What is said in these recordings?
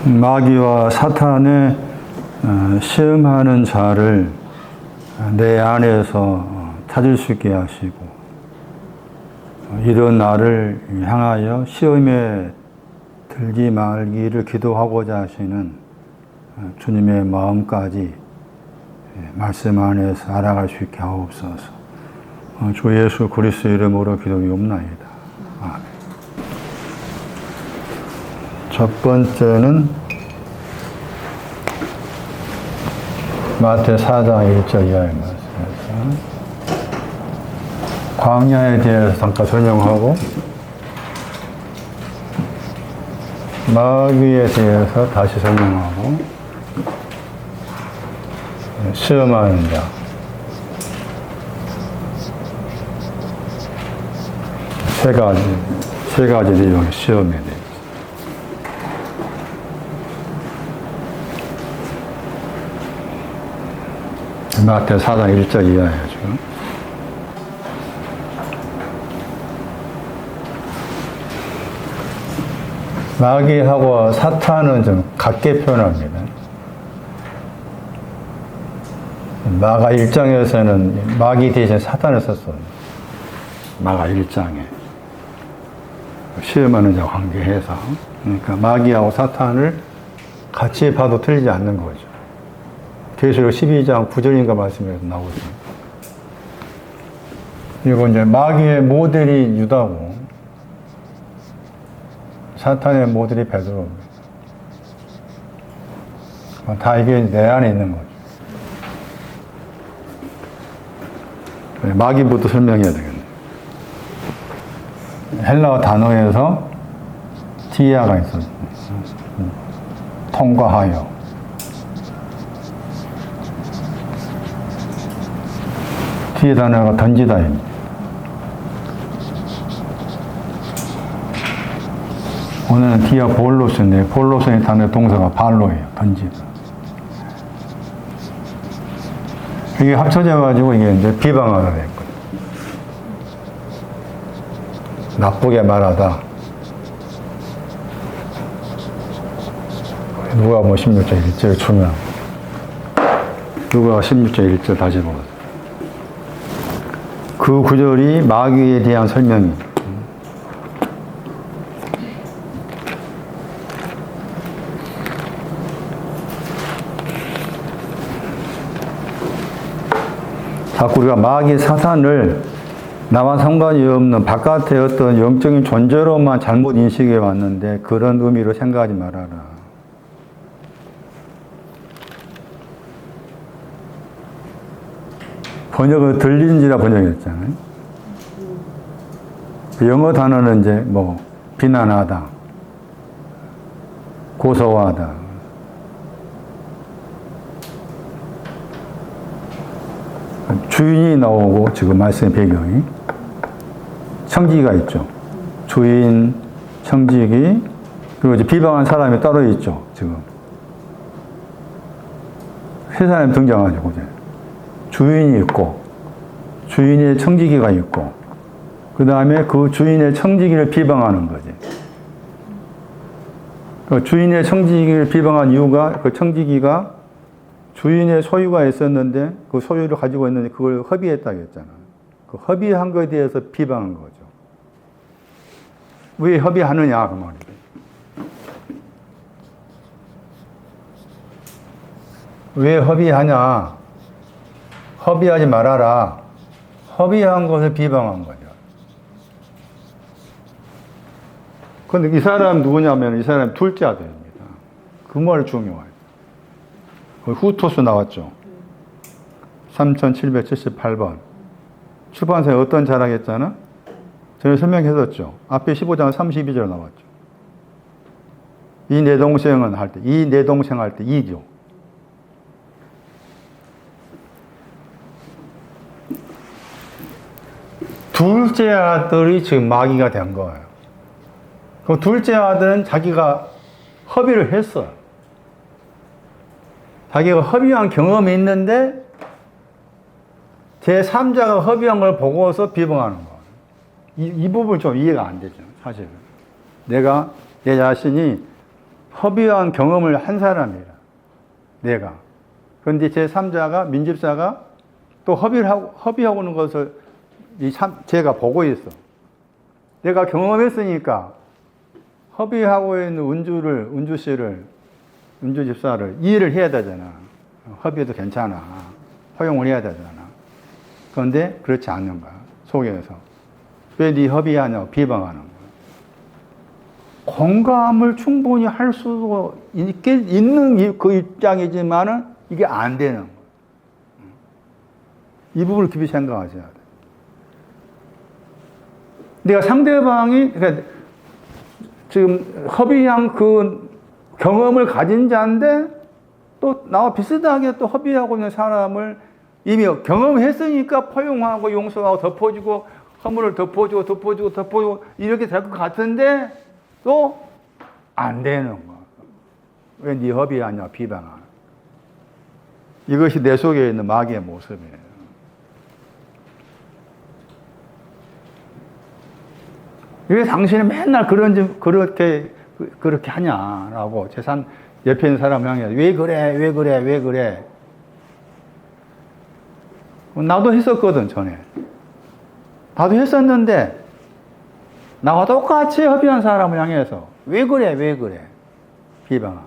마귀와 사탄의 시험하는 자를 내 안에서 찾을 수 있게 하시고, 이런 나를 향하여 시험에 들지 말기를 기도하고자 하시는 주님의 마음까지 말씀 안에서 알아갈 수 있게 하옵소서. 주 예수 그리스도 이름으로 기도하옵나이다. 아멘. 첫 번째는 마태 4장 1절 이하의 말씀에서 광야에 대해서 잠깐 설명하고, 마귀에 대해서 다시 설명하고, 시험하는 자, 세 가지 내용의 시험에 대해서. 마태 4장 1절 이하예요, 지금. 마귀하고 사탄은 좀 같게 표현합니다. 마가 1장에서는 마귀 대신 사탄을 썼어요. 마가 1장에. 시험하는 자와 관계해서. 그러니까 마귀하고 사탄을 같이 봐도 틀리지 않는 거죠. 계시록 12장 9절인가 말씀에서 나오죠. 그리고 이제 마귀의 모델이 유다고, 사탄의 모델이 베드로입니다. 다 이게 내 안에 있는 거죠. 마귀부터 설명해야 되겠네. 헬라어 단어에서 디아가 있었어요. 통과하여. 뒤에 단어가 던지다입니다. 오늘은 디아 볼로스인데, 볼로스의 단어 동사가 발로예요. 던지다. 이게 합쳐져가지고 이게 이제 비방하다 됐거든요. 나쁘게 말하다. 누가 뭐 16절 1절 주면, 누가 16절 1절 다시 보거든요. 그 구절이 마귀에 대한 설명입니다. 자꾸 우리가 마귀 사탄을 나와 상관이 없는 바깥의 어떤 영적인 존재로만 잘못 인식해 왔는데, 그런 의미로 생각하지 말아라. 번역을 들린지라 번역했잖아요. 영어 단어는 이제 뭐 비난하다, 고소하다, 주인이 나오고, 지금 말씀의 배경이 청지기가 있죠. 주인, 청지기, 그리고 이제 비방한 사람이 따로 있죠. 지금 세 사람이 등장하죠. 그죠? 주인이 있고, 주인의 청지기가 있고, 그 다음에 그 주인의 청지기를 비방하는 거지. 그 주인의 청지기를 비방한 이유가, 그 청지기가 주인의 소유가 있었는데, 그 소유를 가지고 있는데 그걸 허비했다고 했잖아. 그 허비한 것에 대해서 비방한 거죠. 왜 허비하느냐, 그 말이에요. 왜 허비하냐? 허비하지 말아라. 허비한 것을 비방한 거죠. 근데 이 사람 누구냐면, 이 사람 둘째 아들입니다. 그 말이 중요해요. 후토스 나왔죠. 3778번. 출판사에 어떤 자랑했잖아? 전에 설명했었죠. 앞에 15장 32절 나왔죠. 이 내 동생은 할 때, 이 내 동생 할 때, 이죠. 둘째 아들이 지금 마귀가 된 거예요. 그 둘째 아들은 자기가 허비를 했어요. 자기가 허비한 경험이 있는데 제3자가 허비한 걸 보고서 비방하는 거예요. 이 부분이 좀 이해가 안 되죠, 사실은. 내 자신이 협의한 경험을 한 사람이라. 내가. 그런데 제3자가, 민집사가 또 협의하고 있는 것을 제가 보고 있어. 내가 경험했으니까 협의하고 있는 은주 씨를, 은주 집사를 이해를 해야 되잖아. 협의해도 괜찮아. 허용을 해야 되잖아. 그런데 그렇지 않는 거야. 속에서. 왜 네 협의하냐고 비방하는 거야. 공감을 충분히 할 수도 있는 그 입장이지만은 이게 안 되는 거야. 이 부분을 깊이 생각하셔야 돼. 내가 상대방이, 그러니까 지금 협의한 그 경험을 가진 자인데 또 나와 비슷하게 또 협의하고 있는 사람을 이미 경험했으니까 포용하고 용서하고 덮어주고 허물을 덮어주고 이렇게 될 것 같은데 또 안 되는 거야. 왜 네 협의하냐 비방하냐. 이것이 내 속에 있는 마귀의 모습이에요. 왜 당신이 맨날 그렇게 하냐라고 옆에 있는 사람 향해 왜 그래. 나도 했었거든, 전에. 나도 했었는데, 나와 똑같이 협의한 사람을 향해서 왜 그래. 비방하.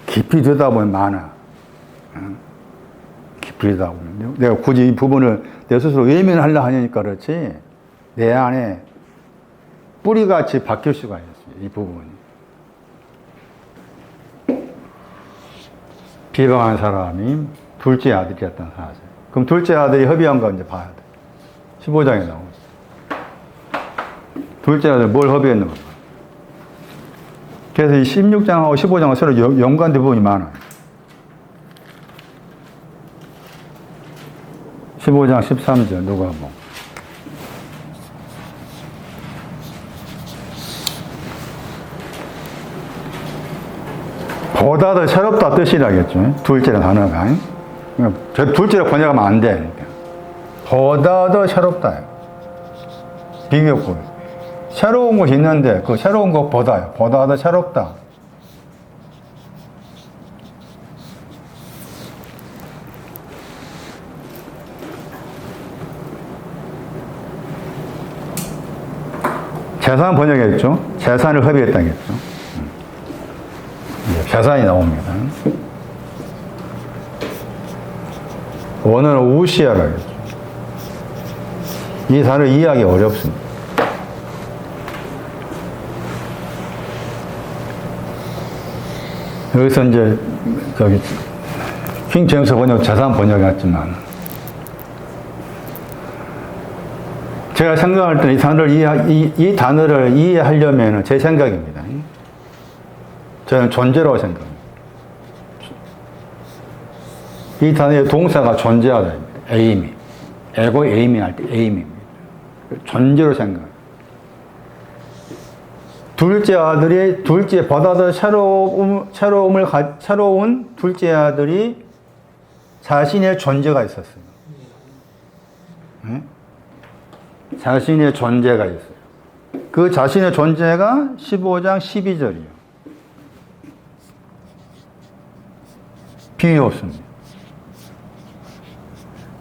깊이 들여다보면 많아. 깊이 들여다보면. 내가 굳이 이 부분을 내 스스로 외면하려 하니까 그렇지, 내 안에 뿌리같이 박힐 수가 있어요, 이 부분이. 비방한 사람이 둘째 아들이었던 사실. 그럼 둘째 아들이 협의한 거 이제 봐야 돼. 15장에 나오고 있어. 둘째 아들 뭘 협의했는가. 그래서 이 16장하고 15장은 서로 연관된 부분이 많아요. 15장 13절 누가복음. 보다 더 새롭다 뜻이라겠죠. 둘째라는 단어가. 둘째로 번역하면 안 돼. 보다 더 새롭다. 비교고. 새로운 것이 있는데 그 새로운 것보다 더 새롭다. 재산 번역했죠. 재산을 협의했다겠죠. 재산이 나옵니다. 원어는 우시아라고 했죠. 이 단어를 이해하기 어렵습니다. 여기서 이제 킹 제임스 번역 재산 번역했지만 제가 생각할 때 이 단어를 이해하려면 제 생각입니다. 저는 존재라고 생각합니다. 이 단어의 동사가 존재하다. 에임이. 에고 에이밍 할 때 에임입니다. 존재로 생각합니다. 둘째 아들이, 보다 더 새로운 둘째 아들이 자신의 존재가 있었어요. 네? 자신의 존재가 있어요. 그 자신의 존재가 15장 12절이에요. 비오스입니다.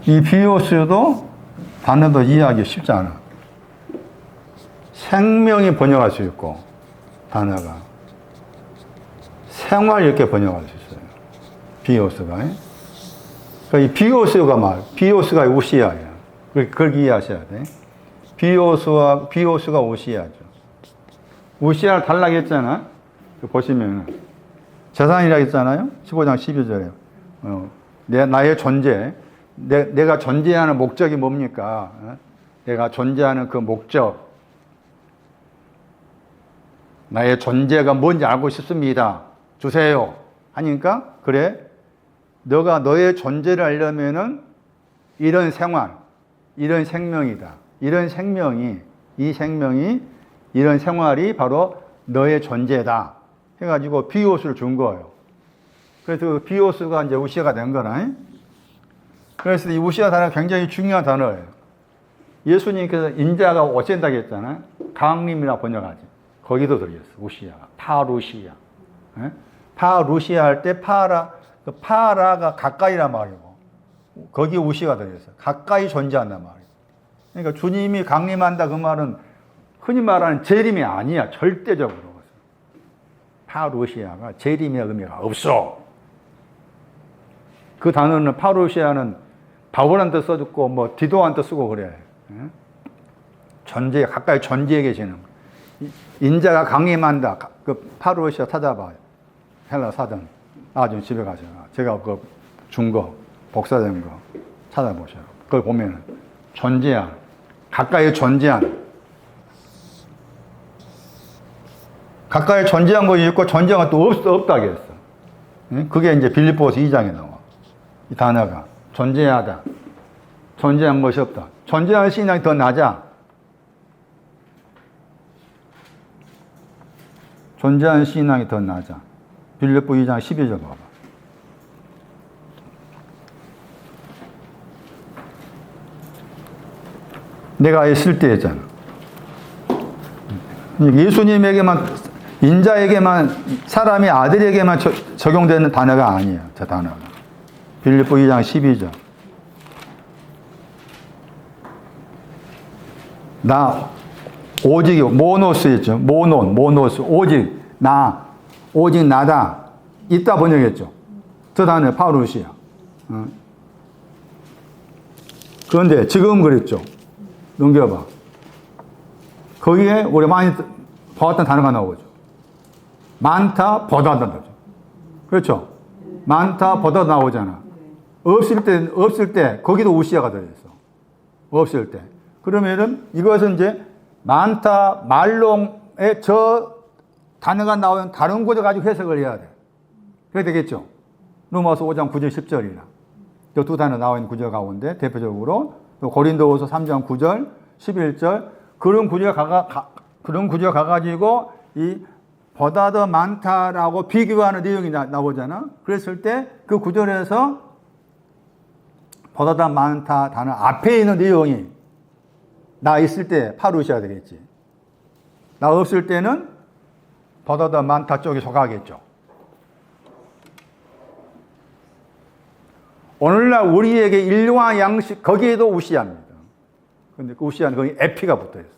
이 비오스도 단어도 이해하기 쉽지 않아. 생명이 번역할 수 있고, 단어가. 생활 이렇게 번역할 수 있어요. 비오스가. 그러니까 이 비오스가 우시아야. 그렇게 이해하셔야 돼. 비오스가 우시아죠. 우시아를 달라겠잖아. 보시면 재산이라 했잖아요. 15장 12절에. 나의 존재. 내가 존재하는 목적이 뭡니까? 내가 존재하는 그 목적. 나의 존재가 뭔지 알고 싶습니다. 주세요. 하니까, 그래. 너가 너의 존재를 알려면은 이런 생활, 이런 생명이다. 이런 생명이, 이런 생활이 바로 너의 존재다. 해가지고 비오스를 준 거예요. 그래서 그 비오스가 이제 우시아가 된 거라. 그래서 이 우시아 단어가 굉장히 중요한 단어예요. 예수님께서 인자가 오신다고 했잖아요. 강림이라 번역하지. 거기도 들어있어. 우시아가. 파루시아. 예? 파루시아 할 때 그 파라가 가까이란 말이고, 거기에 우시가 들어있어. 가까이 존재한단 말이에요. 그러니까 주님이 강림한다 그 말은 흔히 말하는 재림이 아니야. 절대적으로. 파루시아가 재림의 의미가 없어. 그 단어는 파루시아는 바울한테 써줬고 뭐 디도한테 쓰고 그래. 존재, 가까이 존재해 계시는 인자가 강림한다. 그 파루시아 찾아봐. 헬라 사전. 나중에 집에 가서 제가 그 준 거, 복사된 거 찾아보셔. 그걸 보면 존재한, 가까이 존재한, 가까이 존재한 것이 있고 존재한 것도 없다고 했어. 그게 이제 빌립보서 2장에 나와. 이 단어가 존재하다. 존재한 것이 없다. 존재하는 신앙이 더 낮아. 존재하는 신앙이 더 낮아. 빌립보 2장 12절 봐봐. 내가 있을 때였잖아. 예수님에게만, 인자에게만, 사람이 아들에게만 적용되는 단어가 아니에요. 저 단어가. 빌립보 2장 12절. 나, 오직, 모노스 있죠. 모노스. 오직, 나, 오직 나다. 있다 번역했죠. 저 단어, 파루시아. 그런데 지금 그랬죠. 넘겨봐. 거기에 우리 많이 봐왔던 단어가 나오죠. 많다, 보다다. 그렇죠? 많다, 보다 나오잖아. 없을 때, 거기도 우시아가 들어있어. 없을 때. 그러면은 이것은 이제 많다, 말롱에 저 단어가 나오면 다른 구절 가지고 해석을 해야 돼. 그래야 되겠죠? 로마서 5장 9절 10절이나. 저 두 단어 나와 있는 구절 가운데 대표적으로 또 고린도후서 3장 9절 11절 그런 구절 가가지고 이 보다 더 많다라고 비교하는 내용이 나오잖아. 그랬을 때 그 구절에서 보다 더 많다 단어 앞에 있는 내용이 나 있을 때 파루시아 되겠지. 나 없을 때는 보다 더 많다 쪽에 속하겠죠. 오늘날 우리에게 일용할 양식, 거기에도 우시아입니다. 근데 그 우시아는 거기 에피가 붙어 있어.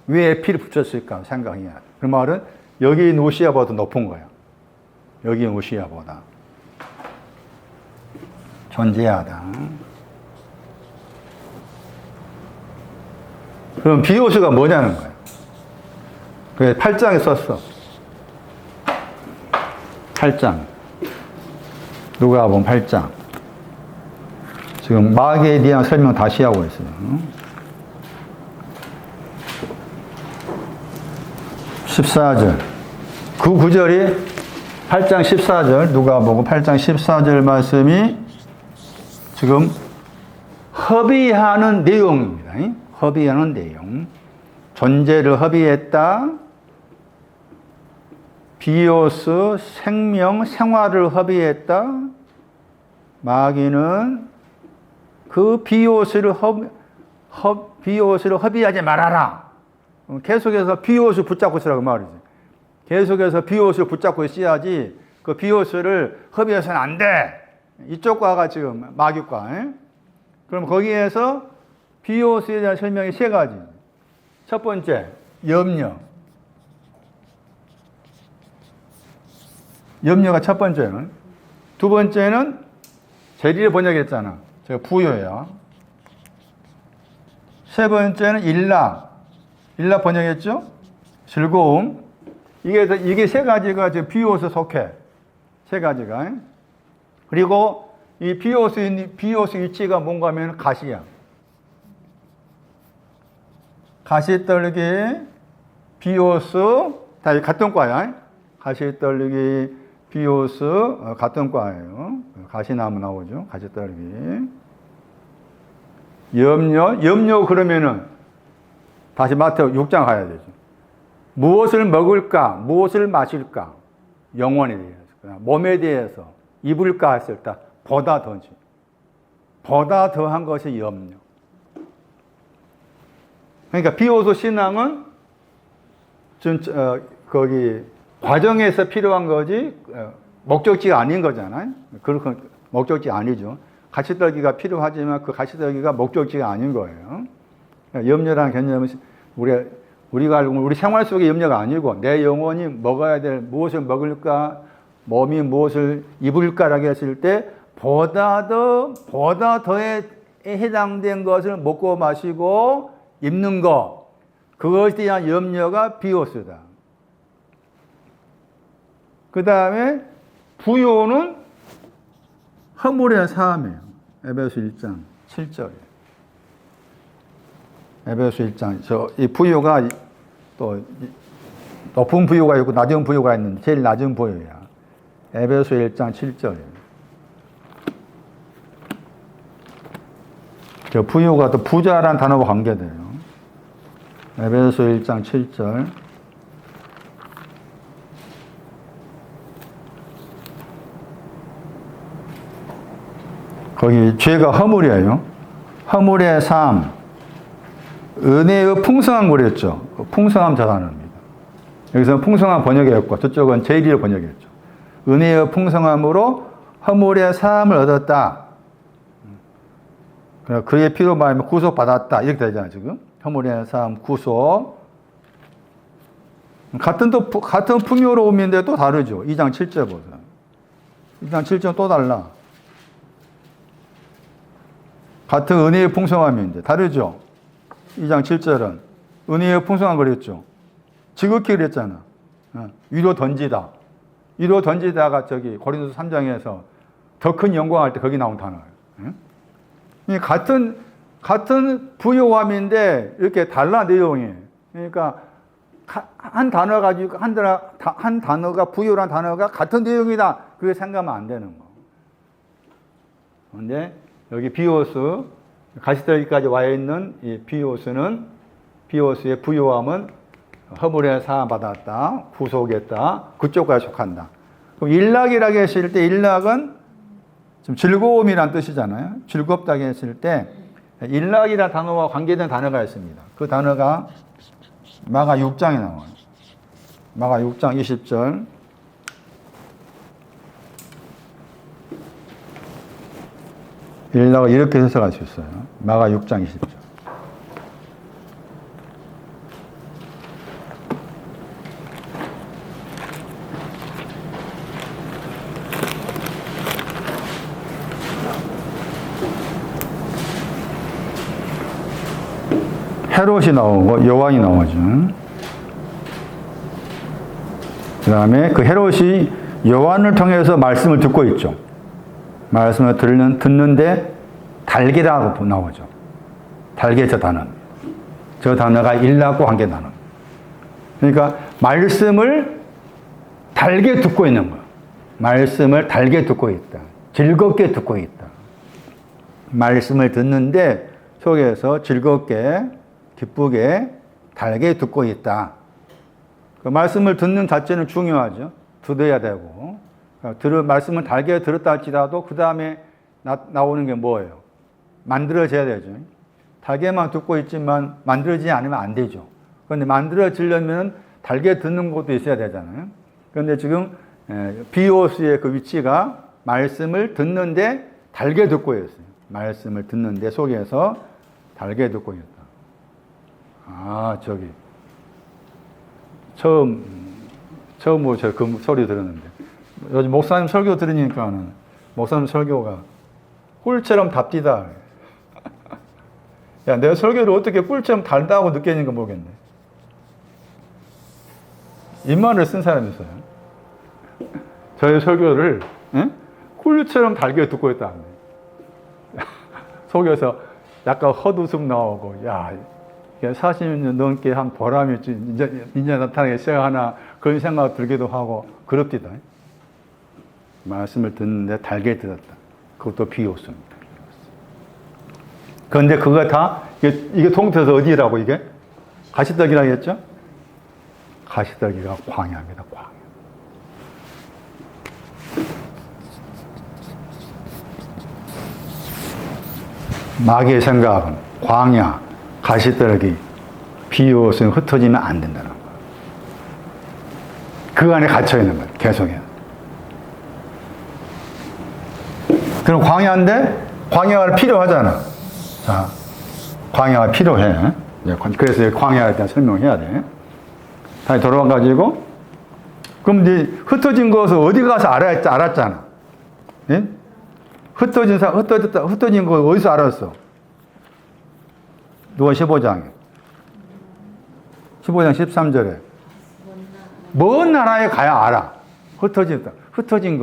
왜 에피를 붙였을까 생각해야 돼. 그 말은 여기 있는 우시아보다 높은 거야. 여기 있는 우시아보다. 존재하다. 그럼 비오스가 뭐냐는 거야. 그래 8장에 썼어. 8장. 누가복음 8장. 지금 마귀에 대한 설명 다시 하고 있어요. 14절. 그 구절이 8장 14절, 누가복음 8장 14절 말씀이 지금 협의하는 내용입니다. 협의하는 내용. 존재를 협의했다. 비오스, 생명, 생활을 협의했다. 마귀는 그 비오스를 협의하지 말아라. 계속해서 비오스 붙잡고 있으라고 말이지. 계속해서 비오스를 붙잡고 있어야지 그 비오스를 협의해서는 안 돼. 이쪽과가 지금 마귀과. 그럼 거기에서 비오스에 대한 설명이 세 가지. 첫 번째, 염려. 염려가 첫 번째는. 두 번째는 재리를 번역했잖아. 제가 부여야. 세 번째는 일락. 일락 번역했죠? 즐거움. 이게 세 가지가 지금 비오스 속해. 세 가지가. 그리고 이 비오스 위치가 뭔가 하면 가시야. 가시떨기, 비오스, 다 같은 과야. 가시떨기, 비오스, 같은 과예요. 가시나무 나오죠. 가시떨기. 염려 그러면은 다시 마태복음 6장 가야 되죠. 무엇을 먹을까, 무엇을 마실까, 영혼에 대해서, 몸에 대해서, 입을까 했을 때 보다 더지. 보다 더한 것이 염려. 그러니까 비호소 신앙은 거기 과정에서 필요한 거지 목적지가 아닌 거잖아요. 그렇게 목적지 아니죠. 가시떨기가 필요하지만 그 가시떨기가 목적지가 아닌 거예요. 그러니까 염려라는 개념은 우리가 알고 있는 우리 생활 속의 염려가 아니고 내 영혼이 먹어야 될 무엇을 먹을까, 몸이 무엇을 입을까라고 했을 때 보다 더에 해당된 것을 먹고 마시고 입는 것, 그것에 대한 염려가 비호스다. 그 다음에 부요는 허물의 사함이에요. 에베소 1장 7절에. 에베소 1장. 이 부요가 또 높은 부요가 있고 낮은 부요가 있는데 제일 낮은 부요야. 에베소 1장 7절에. 저 부요가 또 부자라는 단어와 관계돼요. 에베소 1장 7절. 거기 죄가 허물이에요. 허물의 삶, 은혜의 풍성함 그랬죠. 풍성함 저 단어입니다. 여기서 풍성함 번역했고 저쪽은 제일을 번역했죠. 은혜의 풍성함으로 허물의 삶을 얻었다. 그의 피로 말하면 구속받았다. 이렇게 되잖아요, 지금. 허물의 삶, 구속. 같은 풍요로움인데 또 다르죠. 2장 7절 보세요. 2장 7절 또 달라. 같은 은혜의 풍성함인데 다르죠. 2장 7절은 은혜의 풍성함 그랬죠. 지극히 그랬잖아. 위로 던지다. 위로 던지다가 저기 고린도서 3장에서 더 큰 영광할 때 거기 나온 단어예요. 같은 부요함인데 이렇게 달라 내용이. 그러니까 한 단어 가지고 한 단어가 부요란 단어가 같은 내용이다. 그렇게 생각하면 안 되는 거. 그런데 여기 비오스 가시떨기까지 와 있는 이 비오스의 부요함은 허물의 사함 받았다, 구속했다, 그쪽까지 속한다. 그럼 일락이라고 했을 때 일락은 좀 즐거움이란 뜻이잖아요. 즐겁다고 했을 때 일락이라는 단어와 관계된 단어가 있습니다. 그 단어가 마가 6장에 나와요. 마가 6장 20절. 일락을 이렇게 해석할 수 있어요. 마가 6장 20절. 헤롯이 나오고 요한이 나오죠. 그 다음에 그 헤롯이 요한을 통해서 말씀을 듣고 있죠. 말씀을 듣는데 달기라고 나오죠. 달기 저 단어. 저 단어가 일락과 관계 단어. 그러니까 말씀을 달게 듣고 있는 거예요. 말씀을 달게 듣고 있다. 즐겁게 듣고 있다. 말씀을 듣는데 속에서 즐겁게 기쁘게 달게 듣고 있다. 그 말씀을 듣는 자체는 중요하죠. 들어야 되고. 말씀을 달게 들었다 할지라도 그 다음에 나오는 게 뭐예요? 만들어져야 되죠. 달게만 듣고 있지만 만들어지지 않으면 안 되죠. 그런데 만들어지려면 달게 듣는 것도 있어야 되잖아요. 그런데 지금 비오스의 그 위치가 말씀을 듣는데 달게 듣고 있어요. 말씀을 듣는데 속에서 달게 듣고 있다. 저기 처음으로 저 그 소리 들었는데 요즘 목사님 설교 들으니까는 목사님 설교가 꿀처럼 답디다. 야, 내 설교를 어떻게 꿀처럼 달다고 느껴지는가 모르겠네. 입만을 쓴 사람이 있어요. 저의 설교를 꿀처럼 달게 듣고 있다. 속에서 약간 헛웃음 나오고, 야, 40년 넘게 한 보람이 이제 나타나기 시작하나 그런 생각 들기도 하고 그럽디다. 말씀을 듣는데 달게 들었다. 그것도 비오스입니다. 그런데 그거 다 이게 통틀어서 어디라고 이게? 가시떨기라고 했죠? 가시떨기가 광야입니다. 광야. 마귀의 생각은 광야, 가시떨기, 비옷은 흩어지면 안 된다는 거예요. 그 안에 갇혀 있는 거예요. 계속해요. 그럼 광야인데 광야가 필요하잖아. 자, 광야가 필요해. 그래서 광야에 대한 설명을 해야 돼. 다시 돌아와가지고 그럼 이제 흩어진 것을 어디 가서 알았잖아. 예? 흩어진 거 어디서 알았어? 누가 15장 13절에 먼 나라에 가야 알아. 흩어지는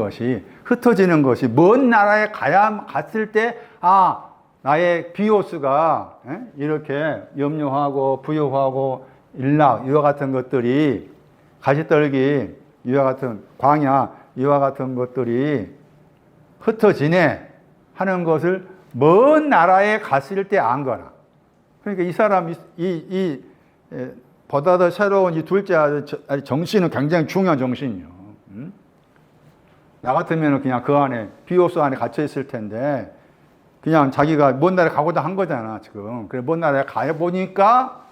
것이 먼 나라에 갔을 때, 아, 나의 비오스가 이렇게 염려하고 부여하고 일락 이와 같은 것들이, 가시떨기 이와 같은 광야 이와 같은 것들이 흩어지네 하는 것을 먼 나라에 갔을 때 안 거라. 그러니까 이 사람 보다 더 새로운 이 둘째 아들 정신은 굉장히 중요한 정신이요. 나 같으면 그냥 그 안에 비오스 안에 갇혀 있을 텐데 그냥 자기가 먼 나라에 가고자 한 거잖아 지금. 그래 먼 나라에 가 보니까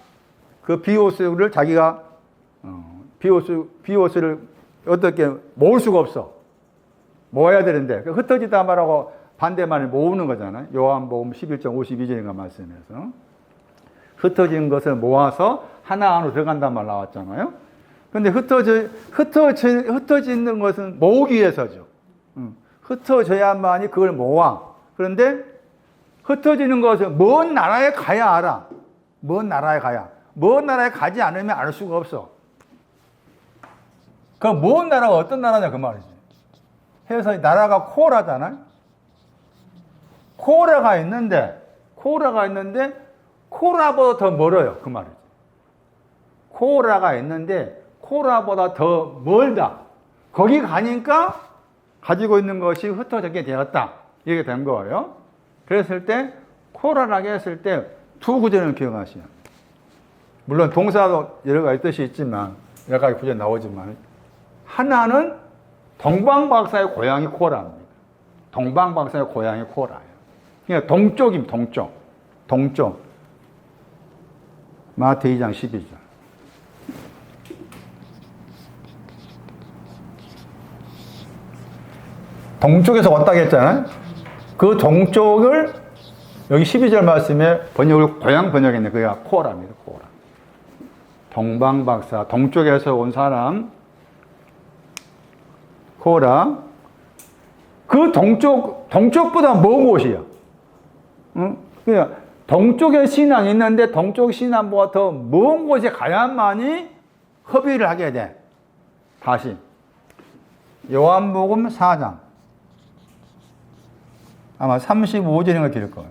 그 비오스를 자기가 비오스를 어떻게 모을 수가 없어. 모아야 되는데 흩어지다 말하고 반대말을 모으는 거잖아요. 요한복음 11장 52절인가 말씀에서 흩어진 것을 모아서 하나 안으로 들어간단 말 나왔잖아요. 근데 흩어지는 것은 모으기 위해서죠. 흩어져야만이 그걸 모아. 그런데 흩어지는 것은 먼 나라에 가야 알아. 먼 나라에 가지 않으면 알 수가 없어. 그 먼 나라가 어떤 나라냐 그 말이지. 해서 나라가 코라잖아요. 코라가 있는데 코라보다 더 멀어요 그 말이지. 코라가 있는데 코라보다 더 멀다. 거기 가니까 가지고 있는 것이 흩어지게 되었다. 이게 된 거예요. 그랬을 때 코라라고 했을 때 두 구절을 기억하시오. 물론 동사도 여러 가지 뜻이 있지만 여러 가지 구절 나오지만 하나는 동방박사의 고향이 코라입니다. 동방박사의 고향이 코라예요. 그러니까 동쪽입니다. 동쪽. 마태 2장 12절. 동쪽에서 왔다고 했잖아요. 그 동쪽을 여기 12절 말씀에 고향 번역했네. 그게 코라입니다. 코라. 동방박사, 동쪽에서 온 사람 코라. 그 동쪽보다 먼 곳이야. 응? 그러니까 동쪽에 신앙이 있는데 동쪽 신앙보다 더 먼 곳에 가야만이 협의를 하게 돼. 다시 요한복음 4장 아마 35절인가 될 거예요.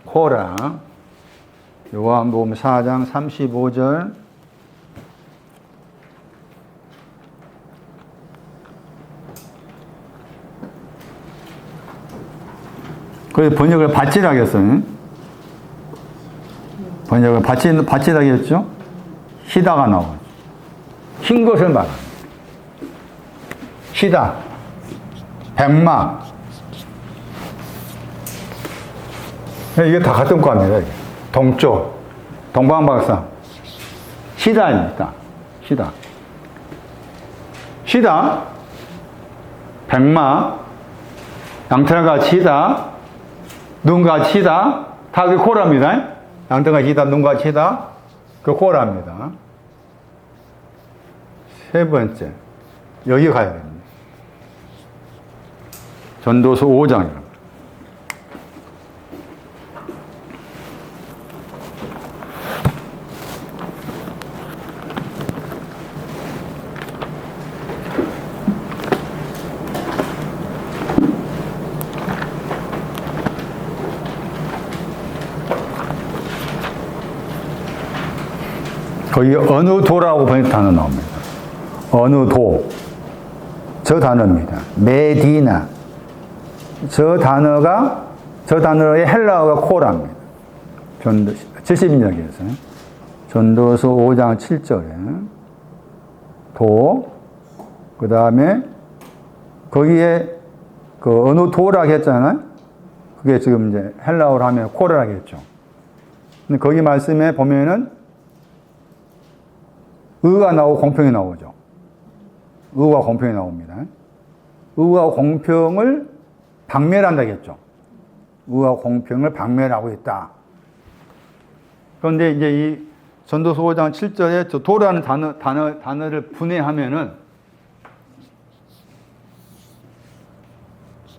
코라 요한복음 4장 35절 그래서 번역을 밭이라겠어요. 번역을 밭이라겠죠. 희다가 나오죠. 흰 것을 말합니다. 희다, 백마. 이게 다 같은 과입니다. 동쪽, 동방박사. 희다입니다. 희다, 백마, 양털같이 희다, 눈같이 희다, 다 그 코라입니다. 양털같이 희다, 눈같이 희다, 그 코라입니다. 세 번째, 여기 가야 됩니다. 전도서 5장입니다. 거기 어느 도라고 번역 단어 나옵니다. 어느 도. 저 단어입니다. 메디나. 저 단어의 헬라어가 코라입니다. 70인역에서. 전도서 5장 7절에. 도. 그 다음에 거기에 그 어느 도라고 했잖아요. 그게 지금 이제 헬라어로 하면 코라라고 했죠. 근데 거기 말씀에 보면은 의가 나오고 공평이 나오죠. 의와 공평이 나옵니다. 의와 공평을 박멸한다겠죠. 의와 공평을 박멸하고 있다. 그런데 이제 이 전도서 5장 7절에 저 도라는 단어를 분해하면은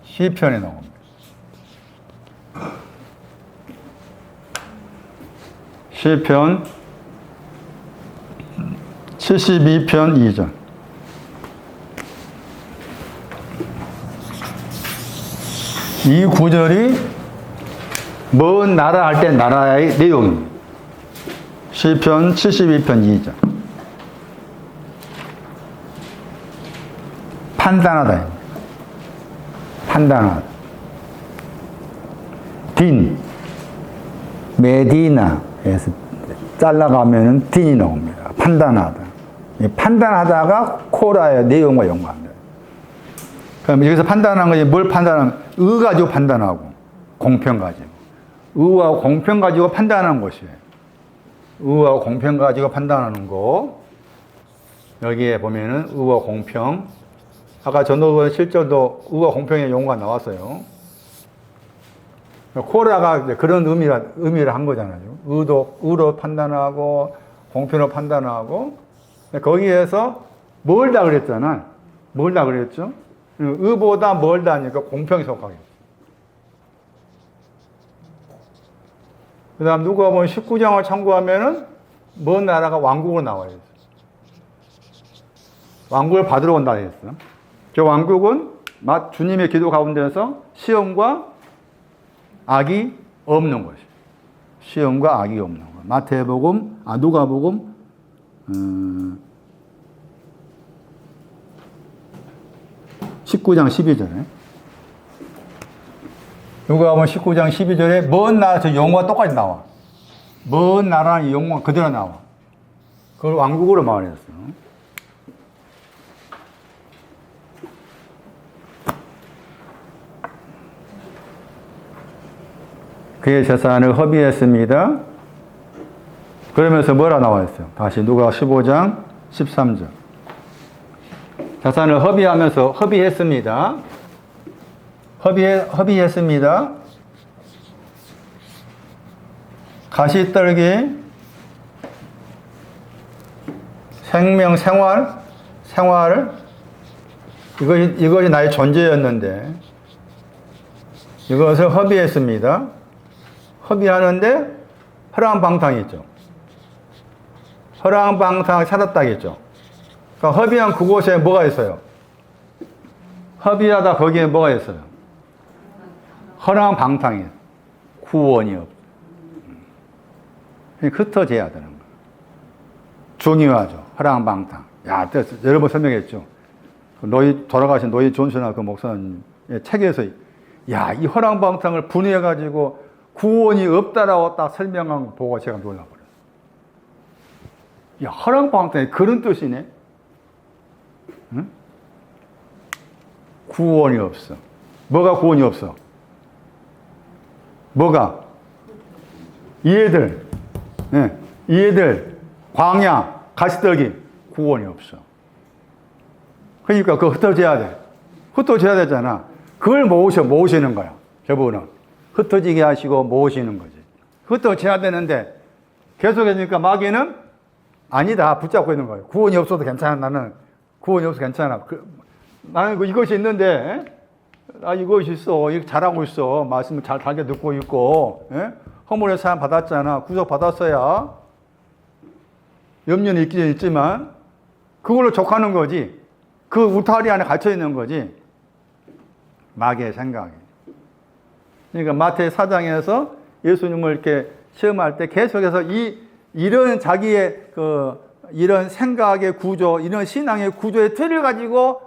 시편에 나옵니다. 시편 72편 2절. 이 구절이 먼 나라 할 때 나라의 내용입니다. 시편 72편 2절. 판단하다. 판단하다. 딘, 메디나에서 잘라가면은 딘이 나옵니다. 판단하다. 판단하다가 코라의 내용과 연관합니다. 그럼 여기서 판단한 것이 뭘 판단하면 의 가지고 판단하고 공평 가지고 의와 공평 가지고 판단하는 것이에요. 의와 공평 가지고 판단하는 거. 여기에 보면은 의와 공평. 아까 전도서 실절도 의와 공평의 용어가 나왔어요. 코라가 그런 의미를 한 거잖아요. 의로 판단하고 공평으로 판단하고. 거기에서 멀다 그랬잖아. 멀다 그랬죠. 의보다 멀다 하니까 공평이 속하겠죠. 그 다음 누가 보면 19장을 참고하면은 먼 나라가 왕국으로 나와요. 왕국을 받으러 온다 했어. 저 왕국은 주님의 기도 가운데서 시험과 악이 없는 것이에요. 시험과 악이 없는 것. 마태복음, 누가복음 19장 12절에 누가복음 19장 12절에 먼 나라 저 용어가 똑같이 나와. 먼 나라는 용어가 그대로 나와. 그걸 왕국으로 말했어. 그의 재산을 허비했습니다. 그러면서 뭐라 나와 있어요? 다시 누가 15장 13절. 재산을 허비했습니다. 허비했습니다. 가시떨기, 생명, 생활, 이것이 나의 존재였는데, 이것을 허비했습니다. 허비하는데, 허랑방탕이죠. 허랑방탕 찾았다겠죠. 그러니까 허비한 그곳에 뭐가 있어요? 허비하다 거기에 뭐가 있어요? 허랑방탕이에요. 구원이 없어요. 흩어져야 되는 거예요. 중요하죠. 허랑방탕. 여러 번 설명했죠. 돌아가신 노이 존슨아 그 목사님 책에서 이 허랑방탕을 분해해가지고 구원이 없다라고 딱 설명한 거 보고 제가 놀라버려요. 허랑방탕이 그런 뜻이네? 응? 구원이 없어. 뭐가 구원이 없어? 뭐가? 얘들, 광야, 가시떨기, 구원이 없어. 그러니까 그거 흩어져야 돼. 흩어져야 되잖아. 그걸 모으시는 거야. 저분은. 흩어지게 하시고 모으시는 거지. 흩어져야 되는데, 계속해주니까 마귀는 아니다. 붙잡고 있는 거예요. 구원이 없어도 괜찮아. 나는 구원이 없어도 괜찮아. 나는 이것이 있는데, 이것이 있어. 이렇게 잘하고 있어. 말씀을 잘 달게 듣고 있고, 허물의 사함 받았잖아. 구속 받았어야 염려는 있긴 있지만, 그걸로 족하는 거지. 그 울타리 안에 갇혀 있는 거지. 마귀의 생각이. 그러니까 마태 4장에서 예수님을 이렇게 시험할 때 계속해서 이런 자기의 이런 생각의 구조, 이런 신앙의 구조의 틀을 가지고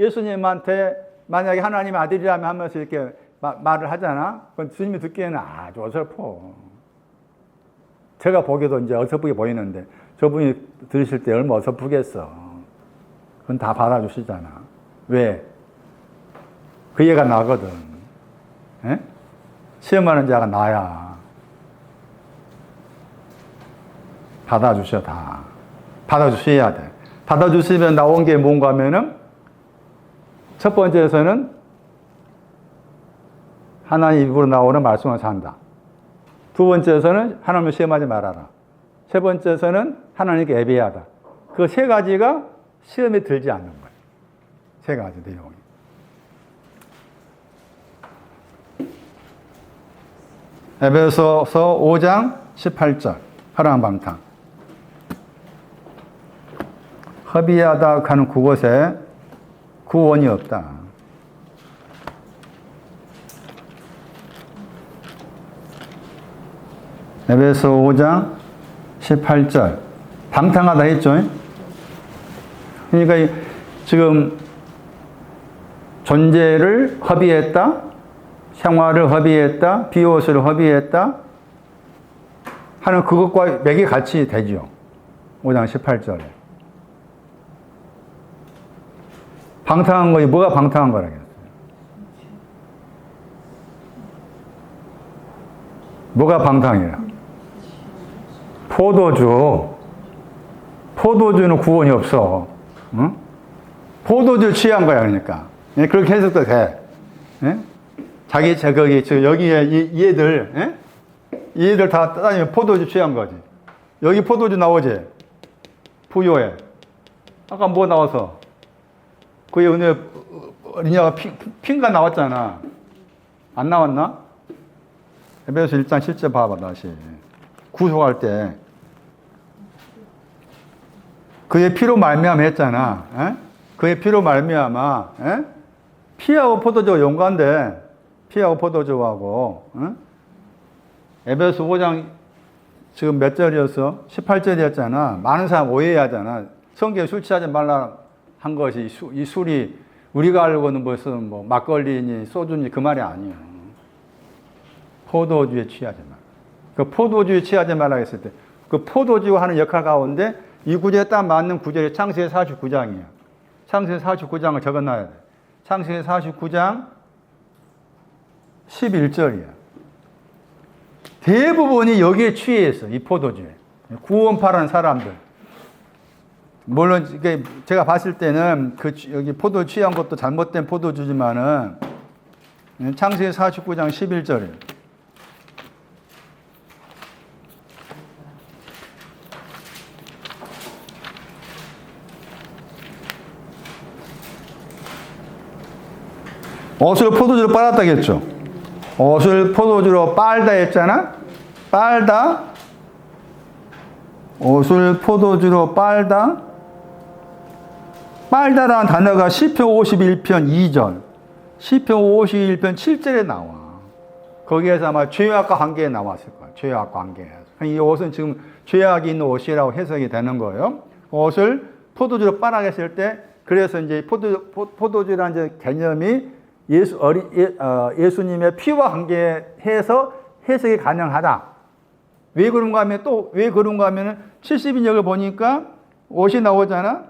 예수님한테 만약에 하나님의 아들이라면 하면서 이렇게 말을 하잖아. 그건 주님이 듣기에는 아주 어설퍼. 제가 보기에도 이제 어설프게 보이는데 저분이 들으실 때 얼마나 어설프겠어. 그건 다 받아주시잖아. 왜? 그 얘가 나거든. 시험하는 자가 나야. 받아주셔, 다. 받아주셔야 돼. 받아주시면 나온 게 뭔가 하면은, 첫 번째에서는 하나님 입으로 나오는 말씀을 산다. 두 번째에서는 하나님을 시험하지 말아라. 세 번째에서는 하나님께 예배하다. 그 세 가지가 시험에 들지 않는 거예요. 세 가지 내용이. 에베소서 5장 18절 화랑방탕. 허비하다 하는 그곳에 구원이 없다. 에베소 5장 18절 방탕하다 했죠. 그러니까 지금 존재를 허비했다, 생활을 허비했다, 비옷을 허비했다 하는 그것과 맥이 같이 되죠. 5장 18절에. 방탕한 거지, 뭐가 방탕한 거라겠어요? 뭐가 방탕이야? 포도주는 구원이 없어. 응? 포도주 취한 거야, 그러니까. 그렇게 해석도 돼. 예? 여기에 이 애들, 예? 이 애들 다 따지면 포도주 취한 거지. 여기 포도주 나오지? 부요에. 아까 뭐 나와서? 그게 오늘 어린이가 핑가 나왔잖아. 안 나왔나? 에베소 1장 7절 봐봐, 다시. 구속할 때. 그의 피로 말미암아 했잖아. 에? 그의 피로 말미암아. 에? 피하고 포도주가 연관돼. 피하고 포도주하고. 에? 에베소 5장 지금 몇 절이었어? 18절이었잖아. 많은 사람 오해하잖아. 성경에 술 취하지 말라 한 것이 이 술이 우리가 알고는 무슨 뭐 막걸리니 소주니 그 말이 아니에요. 포도주에 취하지 마라. 그 포도주에 취하지 말라 했을 때 그 포도주가 하는 역할 가운데 이 구절에 딱 맞는 구절이 창세기 49장이야. 창세기 49장을 적어놔야 돼. 창세기 49장 11절이야. 대부분이 여기에 취해 있어. 이 포도주에. 구원파라는 사람들. 물론 제가 봤을 때는 여기 포도 취한 것도 잘못된 포도주지만은 창세기 49장 11절이에요. 옷을 포도주로 빨았다겠죠. 옷을 포도주로 빨다 했잖아. 빨다. 옷을 포도주로 빨다. 빨다라는 단어가 시편 51편 2절, 시편 51편 7절에 나와. 거기에서 아마 죄악과 관계에 나왔을 거야. 죄악 관계에서. 이 옷은 지금 죄악이 있는 옷이라고 해석이 되는 거예요. 옷을 포도주로 빨아겠을 때, 그래서 이제 포도주라는 이제 개념이 예수님의 피와 관계해서 해석이 가능하다. 왜 그런가 하면 왜 그런가 하면은 70인역을 보니까 옷이 나오잖아.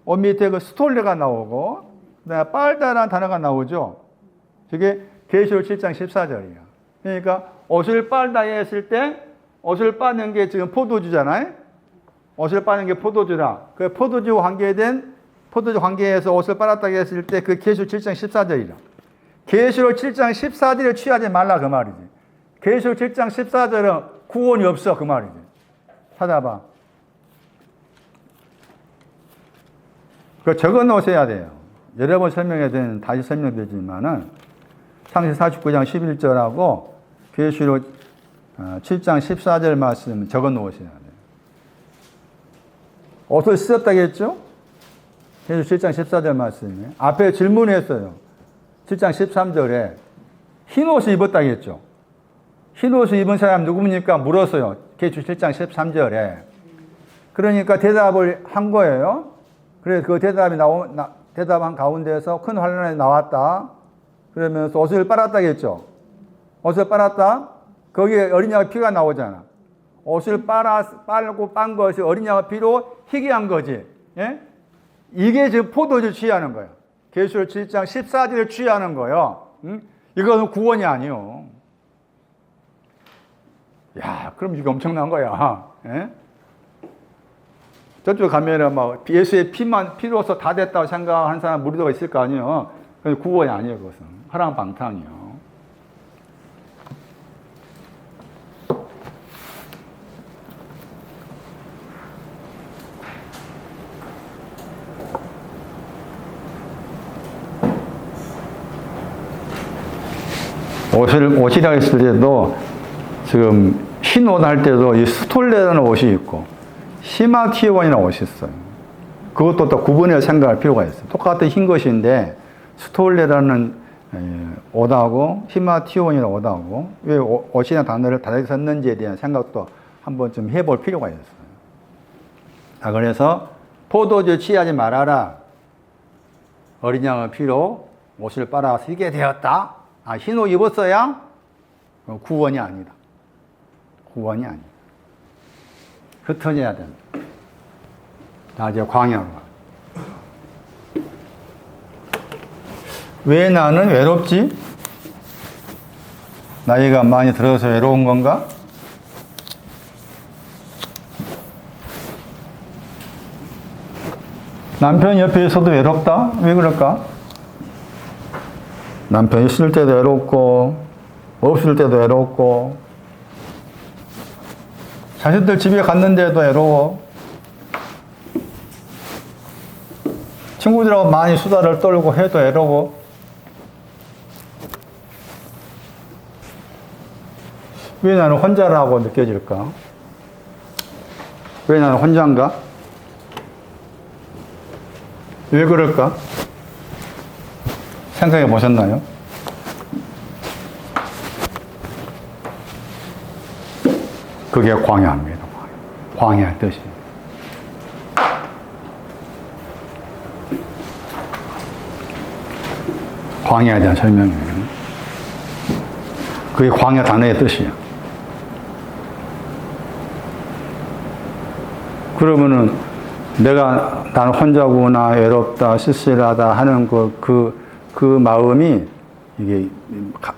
옷 밑에 그 스톨레가 나오고, 그다음에 빨다라는 단어가 나오죠. 저게 계시록 7장 14절이야. 그러니까 옷을 빨다 했을 때, 옷을 빠는 게 지금 포도주잖아요. 옷을 빠는 게 포도주라. 그 포도주 관계에서 옷을 빨았다고 했을 때 그 계시록 7장 14절이라. 계시록 7장 14절에 취하지 말라 그 말이지. 계시록 7장 14절은 구원이 없어 그 말이지. 찾아봐. 그거 적어 놓으셔야 돼요. 여러 번 설명해야 되는, 다시 설명되지만은, 창세기 49장 11절하고 계시록 7장 14절 말씀 적어 놓으셔야 돼요. 옷을 씻었다겠죠? 계시록 7장 14절 말씀이에요. 앞에 질문했어요. 7장 13절에 흰 옷을 입었다겠죠? 흰 옷을 입은 사람 누굽니까? 물었어요. 계시록 7장 13절에. 그러니까 대답을 한 거예요. 그래서 그 대답한 가운데에서 큰 환란이 나왔다. 그러면서 옷을 빨았다겠죠. 옷을 빨았다. 거기에 어린 양의 피가 나오잖아. 옷을 빨고 빤 것이 어린 양의 피로 희귀한 거지. 예? 이게 지금 포도주 취하는 거야. 계시록 7장 14절을 취하는 거예요. 응? 이거는 구원이 아니요. 야, 그럼 이거 엄청난 거야. 예? 저쪽 가면은 막 예수의 피로서 다 됐다고 생각하는 사람 무리도가 있을 거 아니에요. 근데 구원이 아니에요, 그것은. 화랑방탕이요. 옷이라 했을 때도 지금 흰 옷 할 때도 이 스톨레라는 옷이 있고 히마티온이라는 옷이 있어요. 그것도 또 구분해서 생각할 필요가 있어요. 똑같은 흰 것인데 스톨레라는 옷하고 히마티온이라는 옷하고 왜 옷이나 단어를 다르게 썼는지에 대한 생각도 한번 좀 해볼 필요가 있어요. 자, 그래서 포도주 취하지 말아라. 어린 양의 피로 옷을 빨아 쓰게 되었다. 아, 흰 옷 입었어야 구원이 아니다. 구원이 아니다. 흩어져야 된다. 자, 이제 광야로. 왜 나는 외롭지? 나이가 많이 들어서 외로운 건가? 남편 옆에 있어도 외롭다? 왜 그럴까? 남편 있을 때도 외롭고 없을 때도 외롭고 자식들 집에 갔는데도 외로워. 친구들하고 많이 수다를 떨고 해도 외로워. 왜 나는 혼자라고 느껴질까? 왜 나는 혼자인가? 왜 그럴까? 생각해 보셨나요? 그게 광야입니다. 광야의 뜻이. 광야에 대한 설명이에요. 그게 광야 단어의 뜻이야. 그러면은 나는 혼자구나, 외롭다, 쓸쓸하다 하는 그 마음이 이게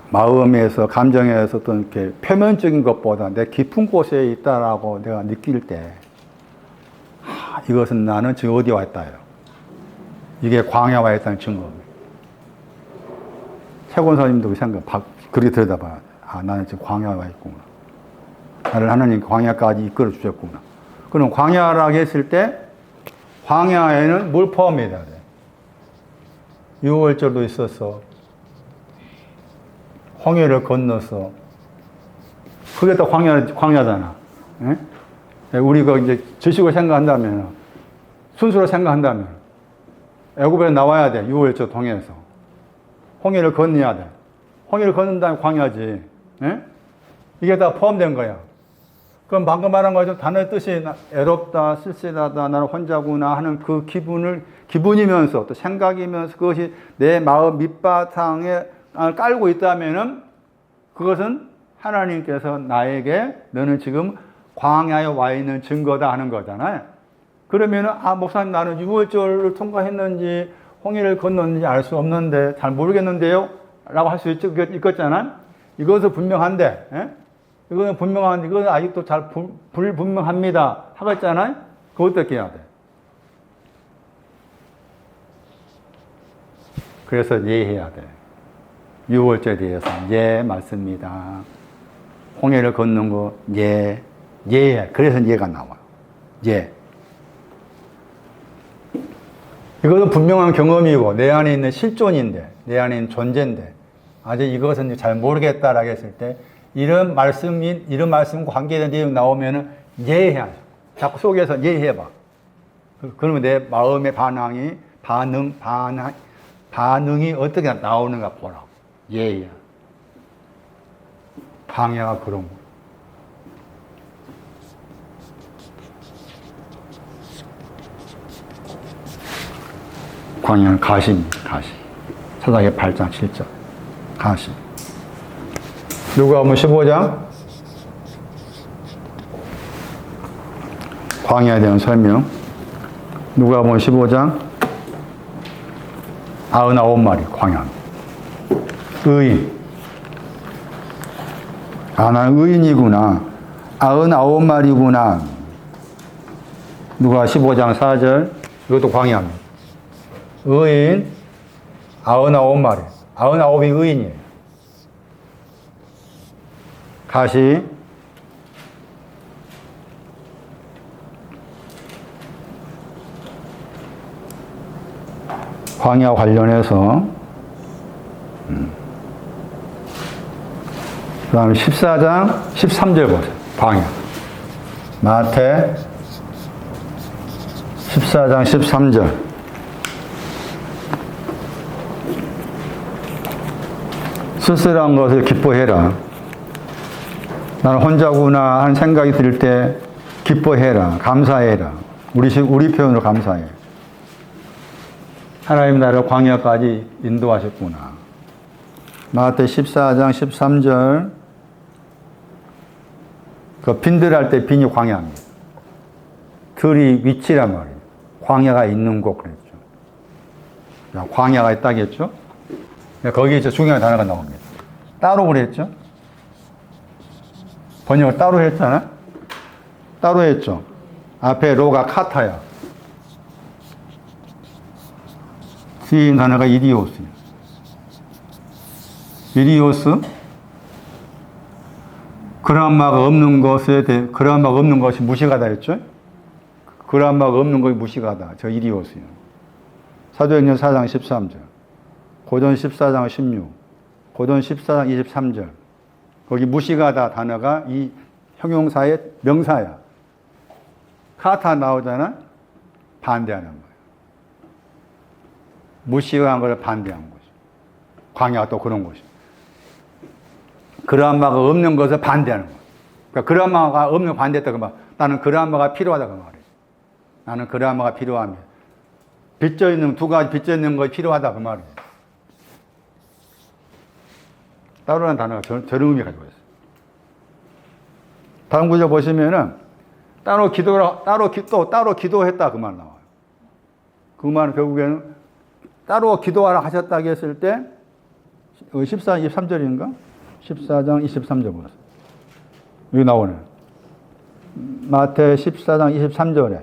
마음에서, 감정에서 어떤 이렇게 표면적인 것보다 내 깊은 곳에 있다라고 내가 느낄 때, 이것은 나는 지금 어디 와 있다요. 이게 광야에 와 있다는 증거입니다. 최권사님도 그렇게 들여다봐야 돼. 아, 나는 지금 광야에 와 있구나. 나를 하나님 광야까지 이끌어 주셨구나. 그럼 광야라고 했을 때, 광야에는 뭘 포함해야 돼? 유월절도 있었어. 홍해를 건너서. 그게 또 광야잖아. 예? 우리가 이제 지식을 생각한다면, 순수로 생각한다면, 애굽에 나와야 돼. 유월절 통해서. 홍해를 건너야 돼. 홍해를 건넌다면 광야지. 예? 이게 다 포함된 거야. 그럼 방금 말한 것처럼 단어의 뜻이 애롭다, 쓸쓸하다, 나는 혼자구나 하는 그 기분이면서 또 생각이면서 그것이 내 마음 밑바탕에 깔고 있다면은 그것은 하나님께서 나에게 너는 지금 광야에 와 있는 증거다 하는 거잖아요. 그러면은, 아, 목사님 나는 유월절을 통과했는지 홍해를 건넜는지 알 수 없는데 잘 모르겠는데요? 라고 할 수 있겠잖아요. 이것은 분명한데, 예? 이거는 분명한데, 이거는 아직도 잘 불분명합니다. 하겠잖아요? 그것도 어떻게 해야 돼? 그래서 예해야 돼. 유월절에 대해서, 예, 맞습니다. 홍해를 걷는 거, 예, 예. 그래서 예가 나와요. 예. 이것은 분명한 경험이고, 내 안에 있는 실존인데, 내 안에 있는 존재인데, 아직 이것은 잘 모르겠다라고 했을 때, 이런 말씀 관계된 내용 나오면은 예해야죠. 자꾸 속에서 예해봐. 그러면 내 마음의 반응이 어떻게 나오는가 보라고. 예야. 광야가 그런 거. 광야는 가시입니다. 가시. 사사기 8장 7절. 가시. 누가복음 15장 광야에 대한 설명. 누가복음 15장 99마리 광야. 의인. 아, 나는 의인이구나. 99마리구나. 누가 15장 4절, 이것도 광야입니다. 의인 99마리, 99이 의인이에요. 가시, 광야 관련해서 그 다음에 14장 13절 보세요. 광야. 마태 14장 13절. 쓸쓸한 것을 기뻐해라. 나는 혼자구나 하는 생각이 들 때 기뻐해라. 감사해라. 우리 표현으로 감사해. 하나님 나를 광야까지 인도하셨구나. 마태 14장 13절. 그 빈들할 때 빈이 광야입니다. 들이 위치란 말이에요. 광야가 있는 곳 그랬죠. 광야가 있다겠죠? 거기에 중요한 단어가 나옵니다. 따로 그랬죠? 번역을 따로 했잖아? 따로 했죠? 앞에 로가 카타야. 뒤에 있는 단어가 이디오스예요. 이디오스? 그라마가 없는 것에 대해, 그라마가 없는 것이 무식하다 했죠? 그라마가 없는 것이 무식하다. 저 이디오스예요. 사도행전 4장 13절. 고전 14장 16. 고전 14장 23절. 거기 무식하다 단어가 이 형용사의 명사야. 카타 나오잖아? 반대하는 거예요. 무식한 걸 반대한 거죠. 광야가 또 그런 것이죠. 그라마가 없는 것을 반대하는 거예요. 그러니까 그라마가 없는 반대했다 그 말. 나는 그라마가 필요하다 그 말이에요. 나는 그라마가 필요하며 빚져 있는 두 가지 빚져 있는 것이 필요하다 그 말이에요. 따로라는 단어가 저런 의미 가지고 있어요. 다음 구절 보시면은 따로 기도했다 그 말 나와요. 그 말은 결국에는 따로 기도하라 하셨다고 했을 때 14장 23절인가? 14장 23절 보세요. 여기 나오네. 마태 14장 23절에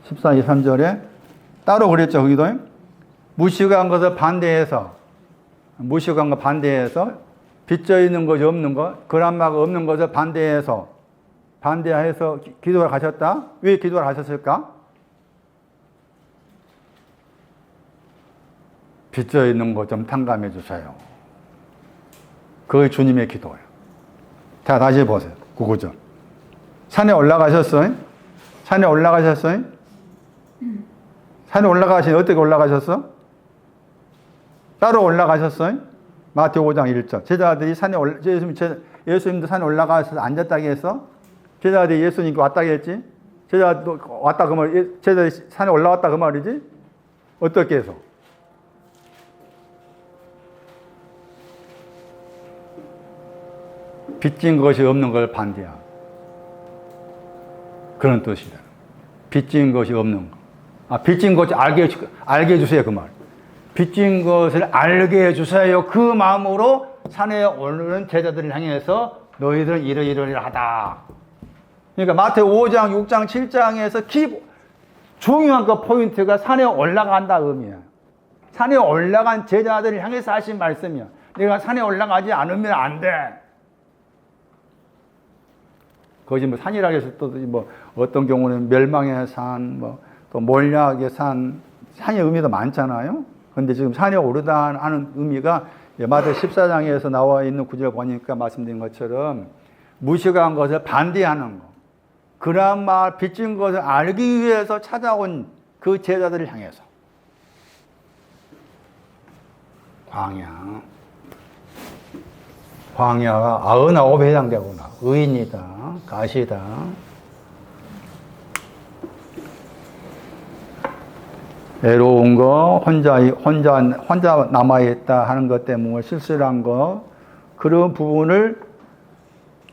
14장 23절에 따로 그랬죠. 거기도 무식한 것을 반대해서 무식한 것 반대해서 빚져 있는 것이 없는 것, 그람마가 없는 것을 반대해서 기도를 가셨다. 왜 기도를 하셨을까? 빚져 있는 것 좀 탕감해 주세요. 그게 주님의 기도예요. 자, 다시 보세요. 9절. 산에 올라가셨어요? 산에 올라가셨어요? 산에 올라가시니 어떻게 올라가셨어? 따로 올라가셨어요? 마태오 5장 1절. 제자들이 예수님도 산에 올라가서 앉았다고 해서 제자들이 예수님께 왔다고 했지? 제자도 왔다 그 말, 제자들이 산에 올라왔다 그 말이지? 어떻게 해서? 빚진 것이 없는 걸 반대하고. 그런 뜻이다. 빚진 것이 없는 거. 빚진 것을 알게 해주세요. 그 말. 빚진 것을 알게 해주세요. 그 마음으로 산에 오르는 제자들을 향해서 너희들은 이러이러하다. 그러니까 마태오 5장, 6장, 7장에서 중요한 그 포인트가 산에 올라간다 의미야. 산에 올라간 제자들을 향해서 하신 말씀이야. 내가 산에 올라가지 않으면 안 돼. 거기 산이라 해서 또 어떤 경우는 멸망의 산, 또 몰약의 산, 산의 의미도 많잖아요. 근데 지금 산에 오르다 하는 의미가 마태 14장에서 나와 있는 구절 보니까 말씀드린 것처럼 무식한 것을 반대하는 거. 그나마 빚진 것을 알기 위해서 찾아온 그 제자들을 향해서. 광야가 99에 해당되구나. 의인이다. 가시다. 외로운 거, 혼자 남아있다 하는 것 때문에 쓸쓸한 거, 그런 부분을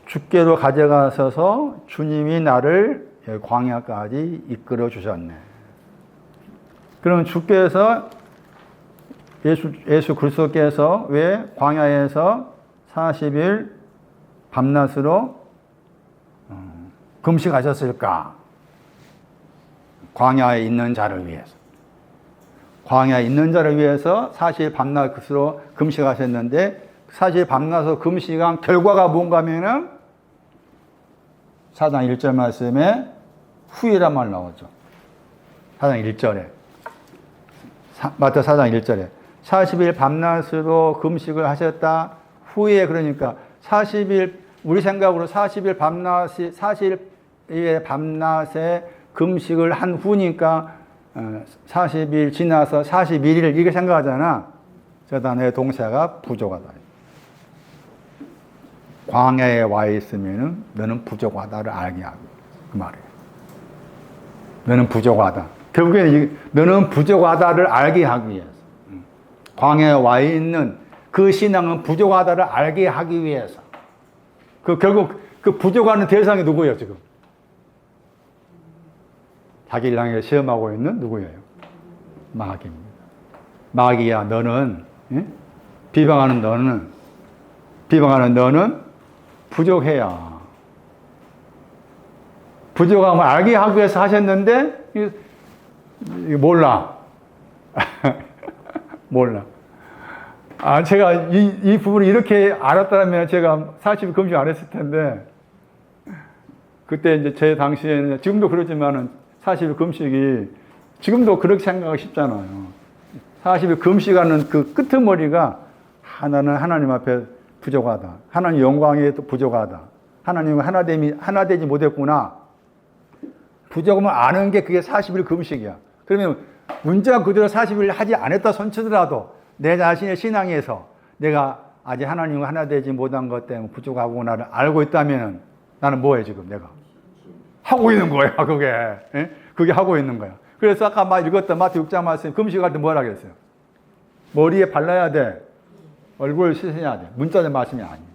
주께로 가져가셔서 주님이 나를 광야까지 이끌어 주셨네. 그럼 주께서 예수 그리스도께서 왜 광야에서 40일 밤낮으로 금식하셨을까? 광야에 있는 자를 위해서. 광야에 있는 자를 위해서 40일 밤낮으로 금식하셨는데, 사실 밤낮으로 금식한 결과가 뭔가 하면은 4장 1절 말씀에 후이란 말 나오죠. 4장 1절에. 마태 4장 1절에. 40일 밤낮으로 금식을 하셨다. 후에, 그러니까 40일, 우리 생각으로 40일 밤낮이, 40일의 밤낮에 금식을 한 후니까 40일 지나서 41일 이렇게 생각하잖아. 저 단어의 동사가 부족하다. 광야에 와 있으면은 너는 부족하다를 알게 하고, 그 말이에요. 너는 부족하다. 결국에는 너는 부족하다를 알게 하기 위해서. 광야에 와 있는 그 신앙은 부족하다를 알게 하기 위해서. 결국 그 부족하는 대상이 누구예요, 지금? 자기를 향해 시험하고 있는 누구예요? 마귀입니다. 마귀야, 너는, 비방하는 너는 부족해야. 부족함을 알게 하기 위해서 하셨는데, 몰라. 몰라. 제가 이 부분을 이렇게 알았다면 제가 40일 금식 안 했을 텐데, 그때 이제 제 당시에는, 지금도 그렇지만은 40일 금식이, 지금도 그렇게 생각하기 쉽잖아요. 40일 금식하는 그 끄트머리가, 하나는 하나님 앞에 부족하다. 하나님 영광에 부족하다. 하나님과 하나 되지 못했구나. 부족함을 아는 게 그게 40일 금식이야. 그러면 문자 그대로 40일 하지 않았다 손치더라도 내 자신의 신앙에서 내가 아직 하나님과 하나 되지 못한 것 때문에 부족하구나를 알고 있다면 나는 뭐해 지금 내가? 하고 있는 거야, 그게. 예? 그게 하고 있는 거야. 그래서 아까 읽었던 마태 6장 말씀, 금식할 때 뭐라 그랬어요? 머리에 발라야 돼. 얼굴을 씻어야 돼. 문자적 말씀이 아니에요.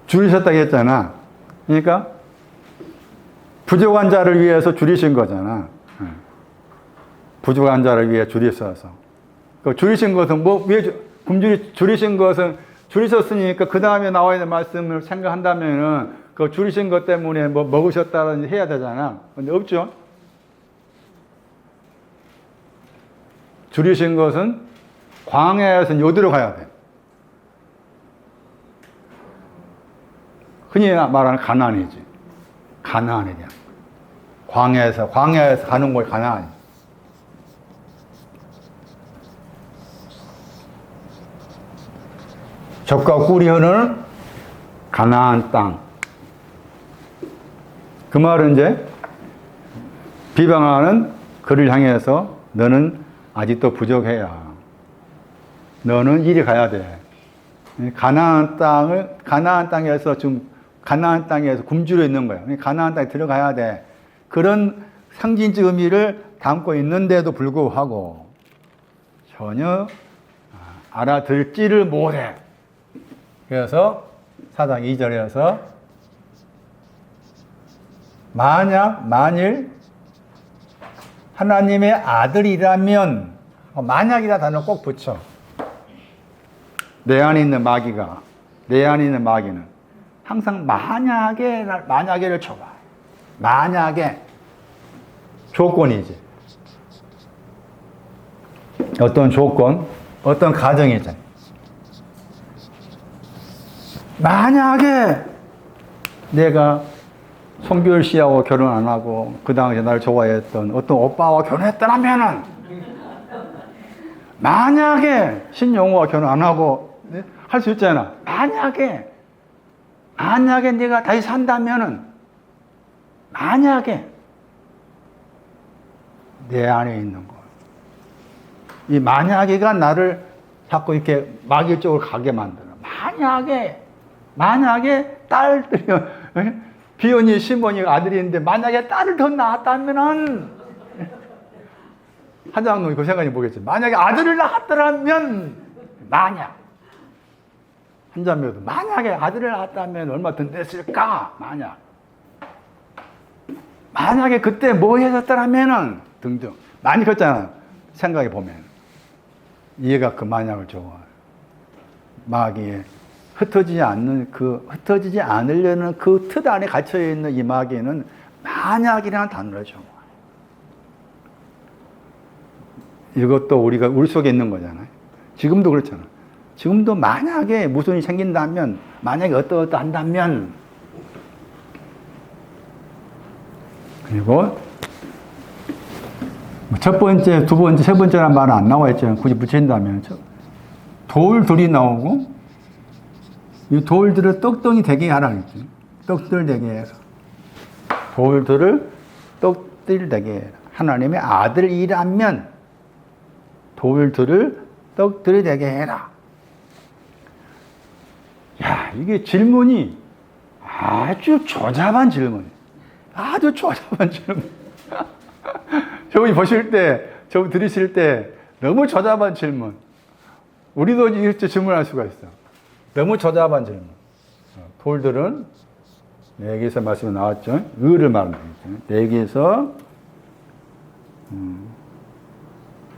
줄이셨다고 했잖아. 그러니까 부족한 자를 위해서 줄이신 거잖아. 부족한 자를 위해 줄이셔서. 그 줄이신 것은 왜 굶주리 줄이신 것은 줄이셨으니까 그 다음에 나와 있는 말씀을 생각한다면은 그 줄이신 것 때문에 뭐 먹으셨다든지 해야 되잖아. 근데 없죠. 줄이신 것은 광야에서 요대로 가야 돼. 흔히 말하는 가나안이지. 가나안에 대한. 광야에서 가는 곳이 가나안이. 젖과 꿀이 흐르는 가나안 땅. 그 말은 이제 비방하는 그를 향해서 너는 아직도 부족해야. 너는 이리 가야 돼. 가나안 땅에서 지금 가나안 땅에서 굶주려 있는 거야. 가나안 땅에 들어가야 돼. 그런 상징적 의미를 담고 있는데도 불구하고 전혀 알아들지를 못해. 그래서 4장 2절에서 만일 하나님의 아들이라면, 만약이라 단어 꼭 붙여. 내 안에 있는 마귀는 항상 만약에를 줘봐. 만약에 조건이지. 어떤 조건, 어떤 가정이지. 만약에 내가 송교일 씨하고 결혼 안 하고 그 당시에 나를 좋아했던 어떤 오빠와 결혼했더라면은, 만약에 신용호와 결혼 안 하고 할 수 있잖아. 만약에 네가 다시 산다면은, 만약에 내 안에 있는 거. 이 만약에가 나를 자꾸 이렇게 마귀 쪽으로 가게 만들어. 만약에 딸들이, 비온이 시몬이 아들인데 만약에 딸을 더 낳았다면은, 한장놈이 그 생각이 뭐겠지. 만약에 아들을 낳았더라면, 한자매도 만약에 아들을 낳았다면 얼마 더 냈을까? 만약에 그때 뭐 했었더라면은 등등 많이 컸잖아. 생각해 보면 얘가 그 만약을 좋아해. 마귀의 흩어지지 않으려는 그 틀 안에 갇혀 있는 이 마귀는 만약이라는 단어를 적어요. 이것도 우리 속에 있는 거잖아요. 지금도 그렇잖아. 지금도 만약에 무슨 일이 생긴다면, 만약에 어떠한다면, 그리고 첫 번째, 두 번째, 세 번째란 말은 안 나와 있지만 굳이 붙인다면 돌들이 나오고 이 돌들을 떡덩이 되게 하라 그랬죠. 떡들 되게 해라. 돌들을 떡들 되게 해라. 하나님의 아들이라면 돌들을 떡들이 되게 해라. 야, 이게 질문이 아주 조잡한 질문. 아주 조잡한 질문. 저분이 보실 때, 저분 들으실 때 너무 조잡한 질문. 우리도 이렇게 질문할 수가 있어. 너무 조잡한 질문. 돌들은 여기서 말씀이 나왔죠. 의를 말하는 거죠. 여기에서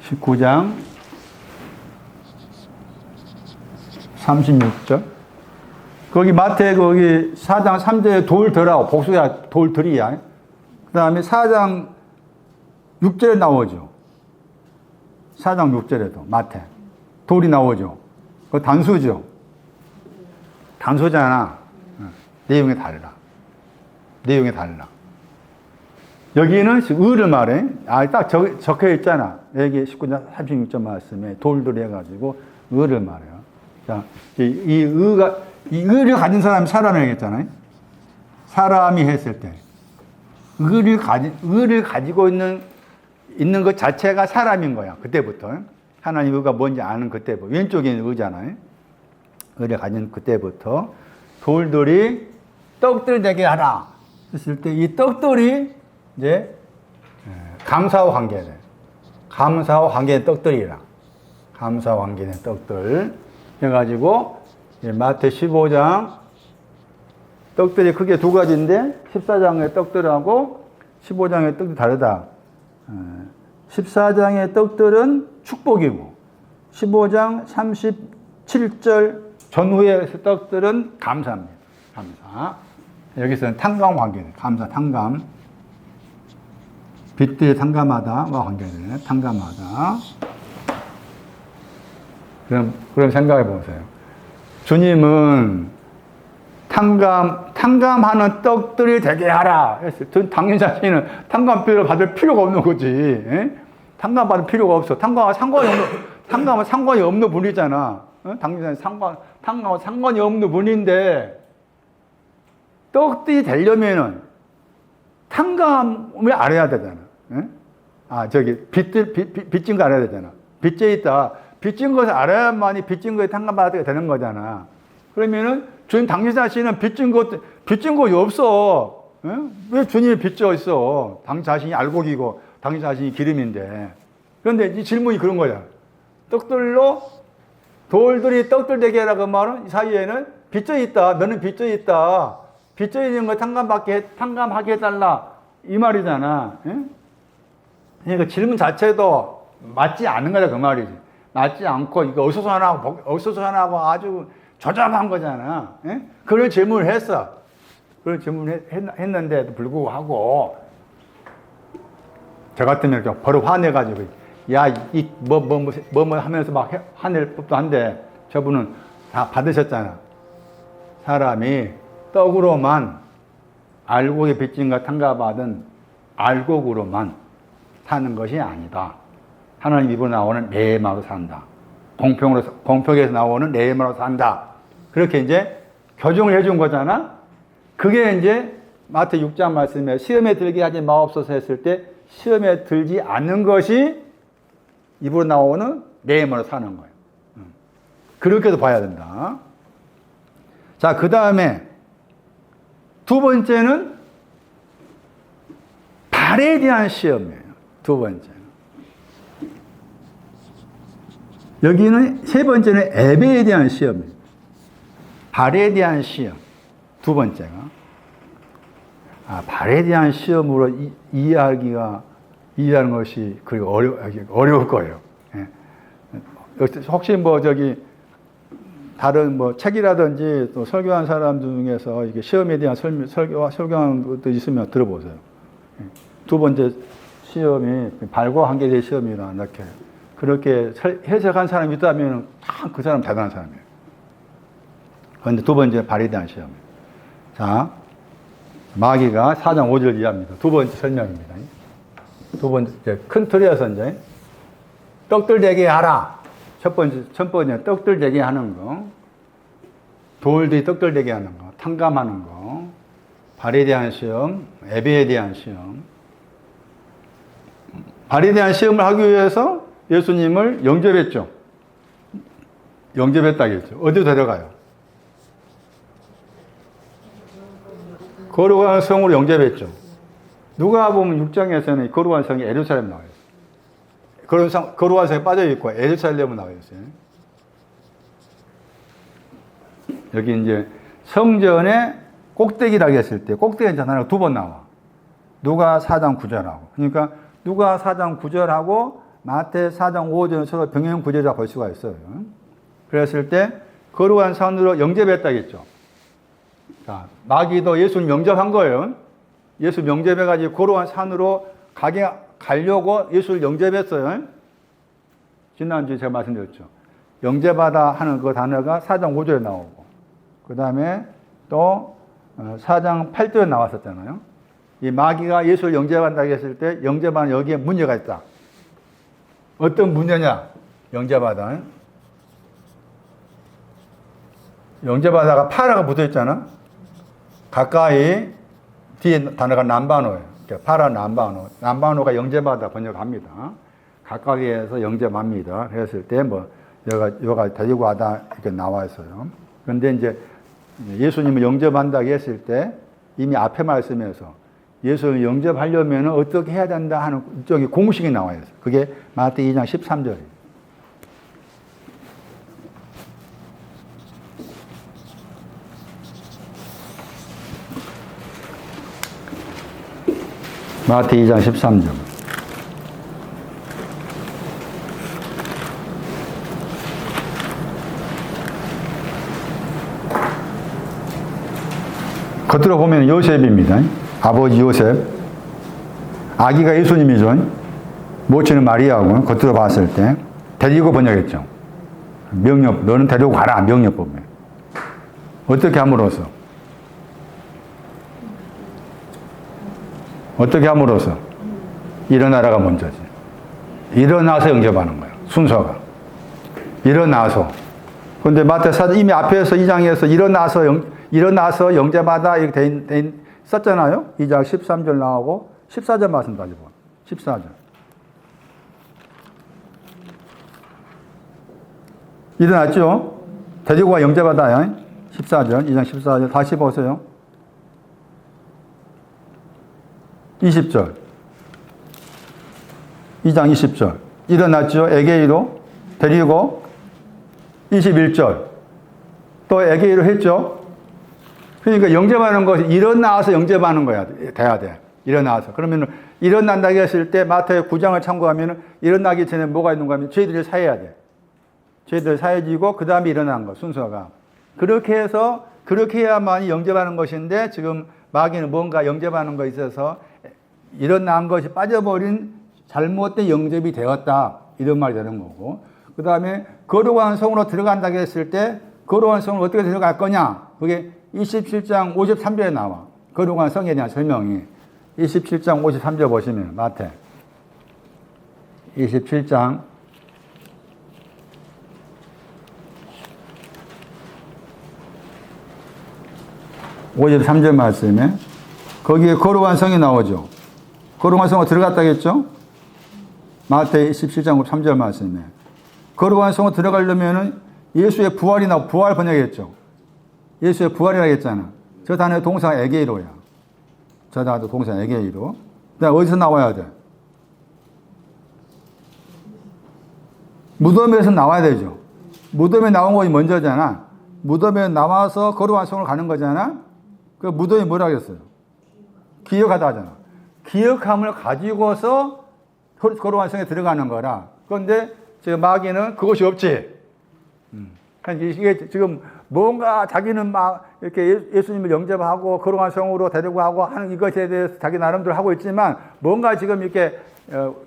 19장 36절. 거기 마태 거기 4장 3절에 돌들하고 복수야 돌들이야. 그 다음에 4장 6절에 나오죠. 4장 6절에도 마태 돌이 나오죠. 그 단수죠. 단수잖아. 내용이 달라. 내용이 달라. 여기는 의를 말해. 딱 적혀 있잖아. 여기 19장 36절 말씀에 돌들이 해가지고 의를 말해요. 자, 이 의를 가진 사람이 사람이라고 했잖아요. 사람이 했을 때 의를 가지고 있는 것 자체가 사람인 거야. 그때부터 하나님 의가 뭔지 아는 그때부터 왼쪽에 있는 의잖아요. 의를 가진 그때부터 돌들이 떡들 되게 하라 했을 때 이 떡들이 이제 감사와 관계래. 감사와 관계된 떡들이라. 감사와 관계된 떡들 해가지고 마태 15장 떡들이 크게 두 가지인데 14장의 떡들하고 15장의 떡이 다르다. 14장의 떡들은 축복이고 15장 37절 전후의 떡들은 감사입니다. 감사. 여기서는 탕감 관계네. 감사, 탕감. 빚들이 탕감하다와 관계되네. 탕감하다. 그럼 생각해 보세요. 주님은 탕감하는 떡들이 되게 하라 했어요. 당신 자신은 탕감비를 받을 필요가 없는 거지. 에? 탕감 받을 필요가 없어. 탕감은 상관이 없는 분이잖아. 당신 자신 탕감은 상관이 없는 분인데 떡들이 되려면은 탕감을 알아야 되잖아. 에? 빚진 거 알아야 되잖아. 빚져 있다. 빚진 것을 알아야만이 빚진 거에 탕감받게 되는 거잖아. 그러면은 주님 당신 자신은 빚진 것이 없어. 에? 왜 주님이 빚져 있어? 당신 자신이 알곡이고 당신 자신이 기름인데. 그런데 이 질문이 그런 거야. 돌들이 떡들 되게 하라 그 말은 이 사이에는 빚져 있다. 너는 빚져 있다. 빚져 있는 거 탕감하게 해달라. 이 말이잖아. 에? 그러니까 질문 자체도 맞지 않는 거다 그 말이지. 맞지 않고 이거 어수선하고 아주 조잡한 거잖아. 에? 그런 질문을 했어. 그런 질문을 했는데도 불구하고 저 같으면 이렇게 바로 화내가지고 야, 뭐 하면서 막 화낼 법도 한데 저분은 다 받으셨잖아. 사람이 떡으로만 알곡의 빚진과 탕감받은 알곡으로만 사는 것이 아니다. 하나님 입으로 나오는 내마로 산다. 공평에서 나오는 내마로 산다. 그렇게 이제 교정을 해준 거잖아. 그게 이제 마태 6장 말씀에 시험에 들게 하지 마옵소서 했을 때 시험에 들지 않는 것이 입으로 나오는 내마로 사는 거예요. 그렇게도 봐야 된다. 자, 그 다음에 두 번째는 발에 대한 시험이에요. 두 번째는. 여기는 세 번째는 예배에 대한 시험이에요. 발에 대한 시험. 두 번째가. 발에 대한 시험으로 이해하는 것이 어려울 거예요. 예. 혹시 다른 뭐 책이라든지 또 설교한 사람 중에서 이게 시험에 대한 설교한 것도 있으면 들어보세요. 두 번째 시험이 발과 관계된 시험이라 이렇게 그렇게 해석한 사람이 있다면 다 그 사람 대단한 사람이에요. 그런데 두 번째 발에 대한 시험이에요. 자, 마귀가 4장 5절 이하입니다. 두 번째 설명입니다. 두 번째 큰 틀에서 이제 떡들 되게 하라. 첫 번째 떡들 되게 하는 거, 돌들이 떡들 되게 하는 거, 탕감하는 거, 발에 대한 시험, 예배에 대한 시험. 발에 대한 시험을 하기 위해서 예수님을 영접했죠. 영접했다겠죠. 어디로 데려가요? 거룩한 성으로 영접했죠. 누가 보면 6장에서는 거룩한 성이 예루살렘 나와 있어요. 거룩한 성에 빠져 있고 예루살렘으로 나와 있어요. 여기 이제 성전의 꼭대기라고 했을 때 꼭대기 하나가 두 번 나와. 누가 4장 9절하고. 그러니까 누가 4장 9절하고 마태 4장 5절은 서로 병행 구절이라고 볼 수가 있어요. 그랬을 때 거룩한 산으로 영접했다겠죠. 자, 마귀도 예수를 영접한 거예요. 예수 영접해가지고 거룩한 산으로 가려고 예수를 영접했어요. 지난주에 제가 말씀드렸죠. 영접하다 하는 그 단어가 4장 5절에 나오고, 그 다음에 또 4장 8절에 나왔었잖아요. 이 마귀가 예수를 영접한다고 했을 때 영접하는 여기에 문제가 있다. 어떤 문제냐? 영접하다. 영접하다가 파라가 붙어있잖아. 가까이 뒤에 단어가 남바노예요. 파라 남바노. 남바노가 영접하다 번역합니다. 가까이에서 영접합니다. 그랬을 때 뭐 여가 데리고 하다 이렇게 나와 있어요. 그런데 이제 예수님을 영접한다고 했을 때 이미 앞에 말씀에서 예수를 영접하려면 어떻게 해야 된다 하는 저기 공식이 나와 있어요. 그게 마태 2장 13절이에요. 마태 2장 13절. 겉으로 보면 요셉입니다. 아버지 요셉. 아기가 예수님이죠. 모친은 마리아고, 겉으로 봤을 때. 데리고 번역했죠. 명령, 너는 데리고 가라. 명령법에. 어떻게 함으로써? 어떻게 함으로써? 일어나라가 먼저지. 일어나서 영접하는 거예요. 순서가. 일어나서. 그런데 마태 이미 앞에서 2장에서 일어나서 영접하다 이렇게 썼잖아요. 2장 13절 나오고 14절 말씀 다시 봐. 14절. 일어났죠? 데리고 영접하다. 14절. 2장 14절. 다시 보세요. 20절. 2장 20절. 일어났죠? 에게이로 데리고 21절. 또 에게이로 했죠? 그러니까 영접하는 것이 일어나서 영접하는 거야. 돼야 돼. 일어나서. 그러면 일어난다고 했을 때 마태의 9장을 참고하면 일어나기 전에 뭐가 있는가 하면 죄들이 사해야 돼. 죄들이 사해지고 그 다음에 일어나는 거 순서가. 그렇게 해서 그렇게 해야만 영접하는 것인데 지금 마귀는 뭔가 영접하는 것에 있어서 일어난 것이 빠져버린 잘못된 영접이 되었다. 이런 말이 되는 거고. 그 다음에 거룩한 성으로 들어간다고 했을 때 거룩한 성으로 어떻게 들어갈 거냐. 그게 27장 53절에 나와. 거룩한 성에 대한 설명이. 27장 53절 보시면 마태 27장 53절 말씀에 거기에 거룩한 성이 나오죠. 거룩한 성으로 들어갔다겠죠? 마태 27장 3절 말씀에 거룩한 성으로 들어가려면 예수의 부활이 나오고 부활 번역했죠. 예수의 부활이라고 했잖아. 저 단어의 동사 에게이로야. 저 단어의 동사 에게이로. 그다음 어디서 나와야 돼? 무덤에서 나와야 되죠. 무덤에 나온 것이 먼저잖아. 무덤에 나와서 거룩한 성으로 가는 거잖아. 그 무덤이 뭐라고 했어요? 기억하다 하잖아. 기억함을 가지고서 거룩한 성에 들어가는 거라. 그런데 저 마귀는 그것이 없지. 이게 지금 뭔가 자기는 막 이렇게 예수님을 영접하고 거룩한 성으로 데리고 하고 하는 이것에 대해서 자기 나름대로 하고 있지만 뭔가 지금 이렇게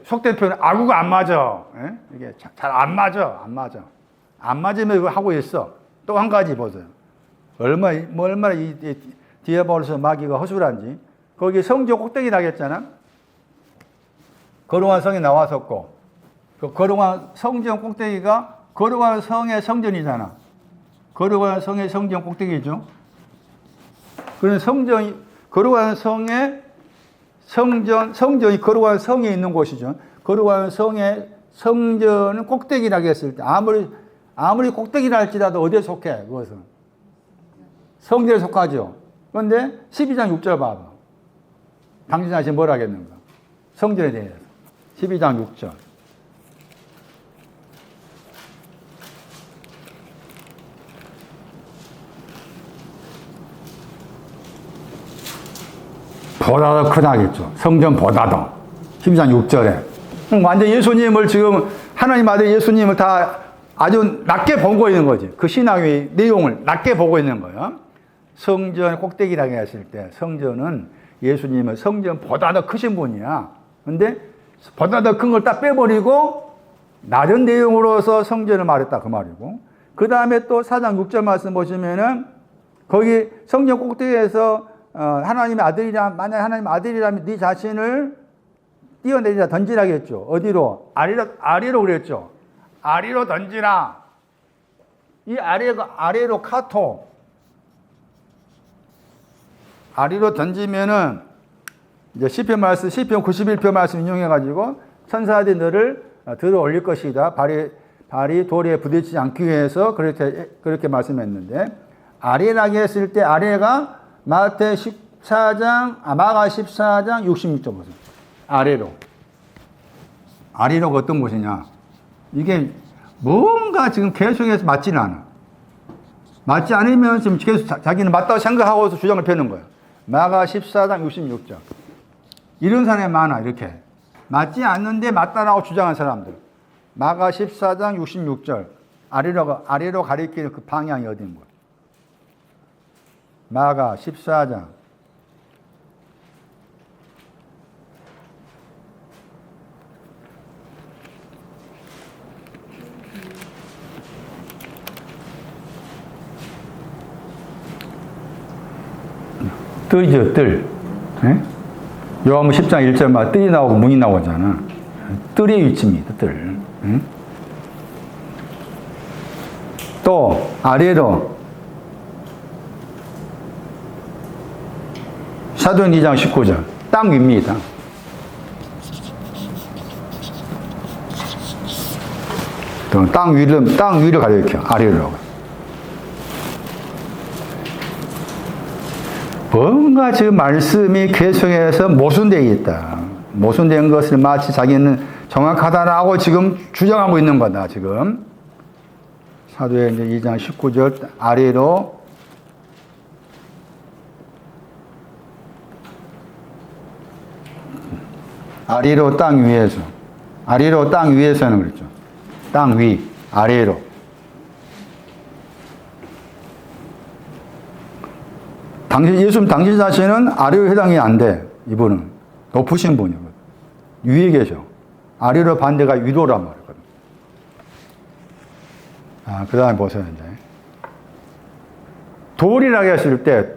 속된 표현 아구가 안 맞아. 예? 이게 잘 안 맞아. 안 맞아. 안 맞으면 이거 하고 있어. 또 한 가지 보세요. 얼마나 이 디아볼로스 마귀가 허술한지. 거기 성전 꼭대기 나겠잖아. 거룩한 성이 나왔었고 그 거룩한 성전 꼭대기가 거룩한 성의 성전이잖아. 거룩한 성의 성전 꼭대기죠. 그런 성전이 거룩한 성의 성전이 거룩한 성에 있는 곳이죠. 거룩한 성의 성전은 꼭대기라고 했을 때 아무리 꼭대기라 할지라도 어디에 속해? 그것은 성전에 속하죠. 그런데 12장 6절 봐봐. 당신 자신 뭘 하겠는가? 성전에 대해서 12장 6절. 보다 더 크다겠죠. 성전보다도. 12장 6절에. 완전 예수님을 지금 하나님 아들 예수님을 다 아주 낮게 보고 있는 거지. 그 신앙의 내용을 낮게 보고 있는 거예요. 성전 꼭대기라고 했을 때 성전은 예수님은 성전보다 더 크신 분이야. 근데 보다 더 큰 걸 딱 빼버리고 낮은 내용으로서 성전을 말했다 그 말이고. 그 다음에 또 4장 6절 말씀 보시면은 거기 성전 꼭대기에서 하나님의 아들이라면, 만약 하나님의 아들이라면 네 자신을 띄어내리라 던지라겠죠. 어디로? 아래로 그랬죠. 아래로 던지라. 이 아래로 카토. 아래로 던지면은 이제 시편 91편 말씀 인용해가지고 천사들이 너를 들어 올릴 것이다. 발이 돌에 부딪히지 않기 위해서 그렇게 말씀했는데 아래라고 했을 때 아래가 마가 14장 66절 보세요. 아래로가 어떤 곳이냐? 이게 뭔가 지금 계속해서 맞지는 않아. 맞지 않으면 지금 계속 자기는 맞다고 생각하고서 주장을 펴는 거예요. 마가 14장 66절. 이런 사람이 많아, 이렇게. 맞지 않는데 맞다라고 주장한 사람들. 마가 14장 66절. 아래로 가리키는 그 방향이 어딘 거예요? 마가 14장. 뜰이죠, 뜰. 네? 요한복음 10장 1절마다 뜰이 나오고 문이 나오잖아. 뜰의 위치입니다, 뜰. 네? 또, 아래로. 사도행 2장 19절. 땅 위입니다. 땅 위를 가리켜. 아래로. 뭔가 지금 말씀이 계속해서 모순되어 있다. 모순된 것을 마치 자기는 정확하다라고 지금 주장하고 있는 거다, 지금. 사도행 2장 19절 아래로 땅 위에서. 아래로 땅 위에서는 그렇죠. 땅 위, 아래로. 당신 자신은 아래로 해당이 안 돼. 이분은. 높으신 분이거든. 위에 계셔. 아래로 반대가 위로란 말이거든. 그 다음에 보세요, 이제. 돌이라고 했을 때,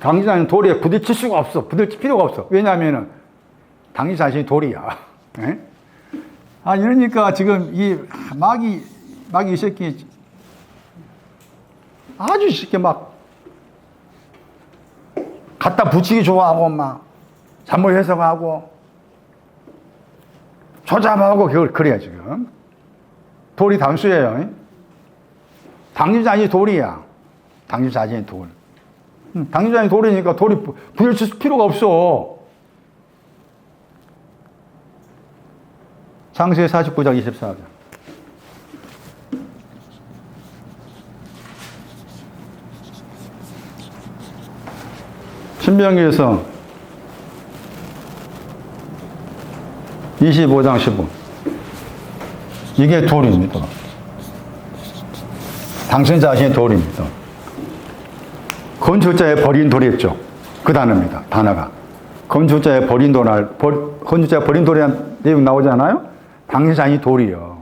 당신 자신은 돌에 부딪힐 수가 없어. 부딪힐 필요가 없어. 왜냐하면은, 당신 자신이 돌이야. 이러니까 지금 이 마귀 이 새끼 아주 쉽게 막 갖다 붙이기 좋아하고 막 잘못 해석하고 조잡하고 그래요 지금. 돌이 단수예요. 당신 자신이 돌이야. 당신 자신이 돌. 당신 자신이 돌이니까 돌이 부딪힐 필요가 없어. 창세기 49장 24절. 신명기에서 25장 15. 이게 돌입니다. 당신 자신이 돌입니다. 건축자의 버린 돌이었죠. 그 단어입니다. 단어가. 건축자의 버린 건축자의 버린 돌이라는 내용 나오잖아요. 당신 자신이 돌이요.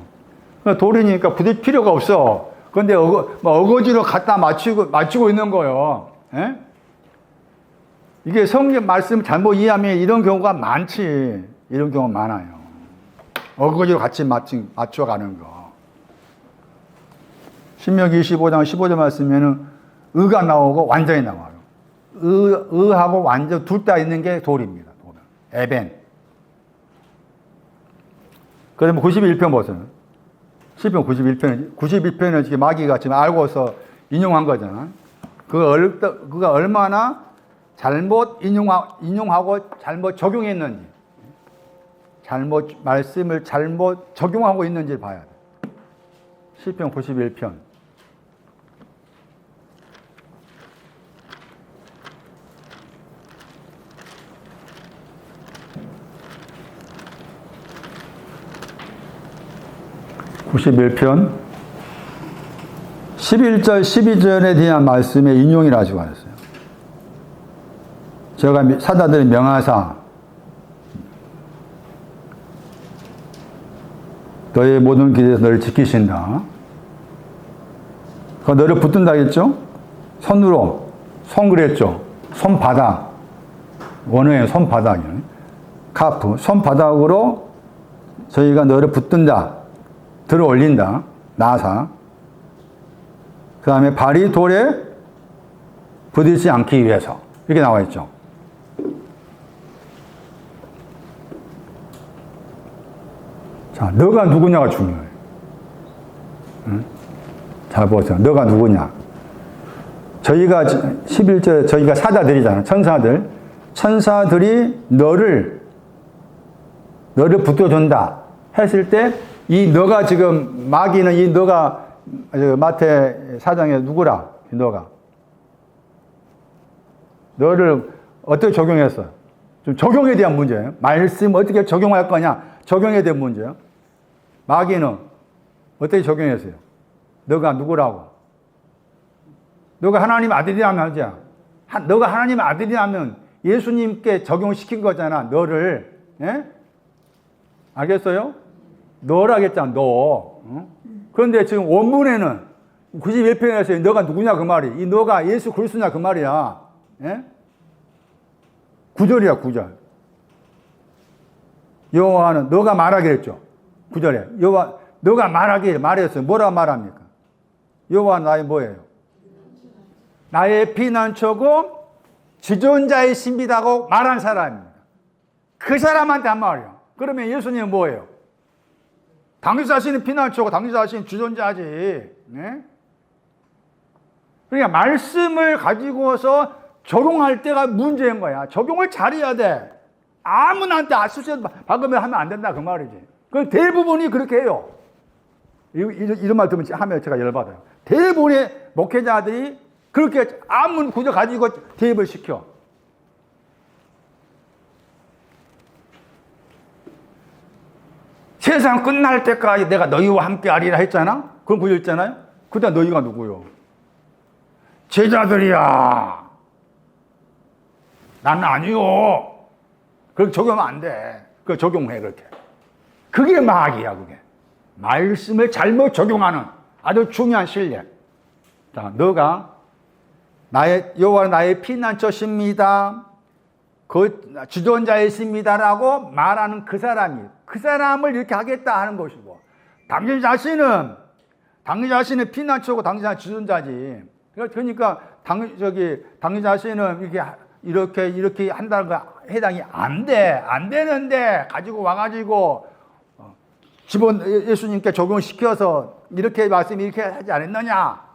돌이니까 부딪힐 필요가 없어. 그런데 어거지로 갖다 맞추고 있는 거예요. 예? 이게 성경 말씀 잘못 이해하면 이런 경우가 많지. 이런 경우가 많아요. 어거지로 같이 맞춰가는 거. 신명기 25장 15절 말씀에는 의가 나오고 완전히 나와요. 의하고 완전 둘 다 있는 게 돌입니다. 돌은. 에벤. 그러면 91편 보세요. 시편 91편은 지금 마귀가 지금 알고서 인용한 거잖아. 그가 얼마나 잘못 인용하고 잘못 적용했는지, 말씀을 잘못 적용하고 있는지를 봐야 돼. 시편 91편. (91편) 11절 12절에 대한 말씀의 인용이라 가지고 왔어요. 제가 사자들의 명하사 너의 모든 길에서 너를 지키신다. 너를 붙든다 했죠? 손으로 손 그랬죠? 손바닥. 원어의 손바닥이요. 카프. 손바닥으로 저희가 너를 붙든다. 들어 올린다. 나사. 그 다음에 발이 돌에 부딪히지 않기 위해서. 이렇게 나와 있죠. 자, 너가 누구냐가 중요해요. 응? 잘 보세요. 너가 누구냐. 저희가 11절 저희가 사자들이잖아요. 천사들. 천사들이 너를 붙여준다 했을 때 이 너가 지금 마귀는 이 너가 마태 4장에 누구라? 너를 어떻게 적용했어? 좀 적용에 대한 문제예요. 말씀 어떻게 적용할 거냐? 적용에 대한 문제예요. 마귀는 어떻게 적용했어요? 너가 누구라고? 너가 하나님 아들이라면 하자. 너가 하나님 아들이라면 예수님께 적용시킨 거잖아. 너를. 예? 알겠어요? 너라겠잖아. 너. 그런데 지금 원문에는 91편에서 너가 누구냐 그 말이. 이 너가 예수 그리스도냐 그 말이야. 예? 9절이야 9절. 여호와는 너가 말하기로 했죠. 9절에 여호와 너가 말했어요. 뭐라 말합니까? 여호와 나의 뭐예요? 나의 피난처고 지존자의 신비다고 말한 사람입니다. 그 사람한테 한 말이야. 그러면 예수님은 뭐예요? 당신 자신은 피난처고 당신 자신은 주존자지. 네? 그러니까 말씀을 가지고서 적용할 때가 문제인 거야. 적용을 잘해야 돼. 아무나한테 아수세 박으면 하면 안 된다 그 말이지. 그 대부분이 그렇게 해요. 이런 말 들으면 하면 제가 열받아요. 대부분의 목회자들이 그렇게 아무 구조 가지고 대입을 시켜. 세상 끝날 때까지 내가 너희와 함께 하리라 했잖아? 그런 구절 있잖아요? 그때 너희가 누구요? 제자들이야. 나는 아니요. 그렇게 적용하면 안 돼. 그거 적용해, 그렇게. 그게 마귀야, 그게. 말씀을 잘못 적용하는 아주 중요한 실력. 자, 너가 여호와 나의 피난처십니다. 그 주존자이십니다라고 말하는 그 사람을 이렇게 하겠다 하는 것이고, 당신 자신은 피난처고 당신 자신은 주존자지. 그러니까 당신 자신은 이렇게 한다는 거 해당이 안 되는데 가지고 와가지고 예수님께 적용시켜서 이렇게 말씀 이렇게 하지 않았느냐?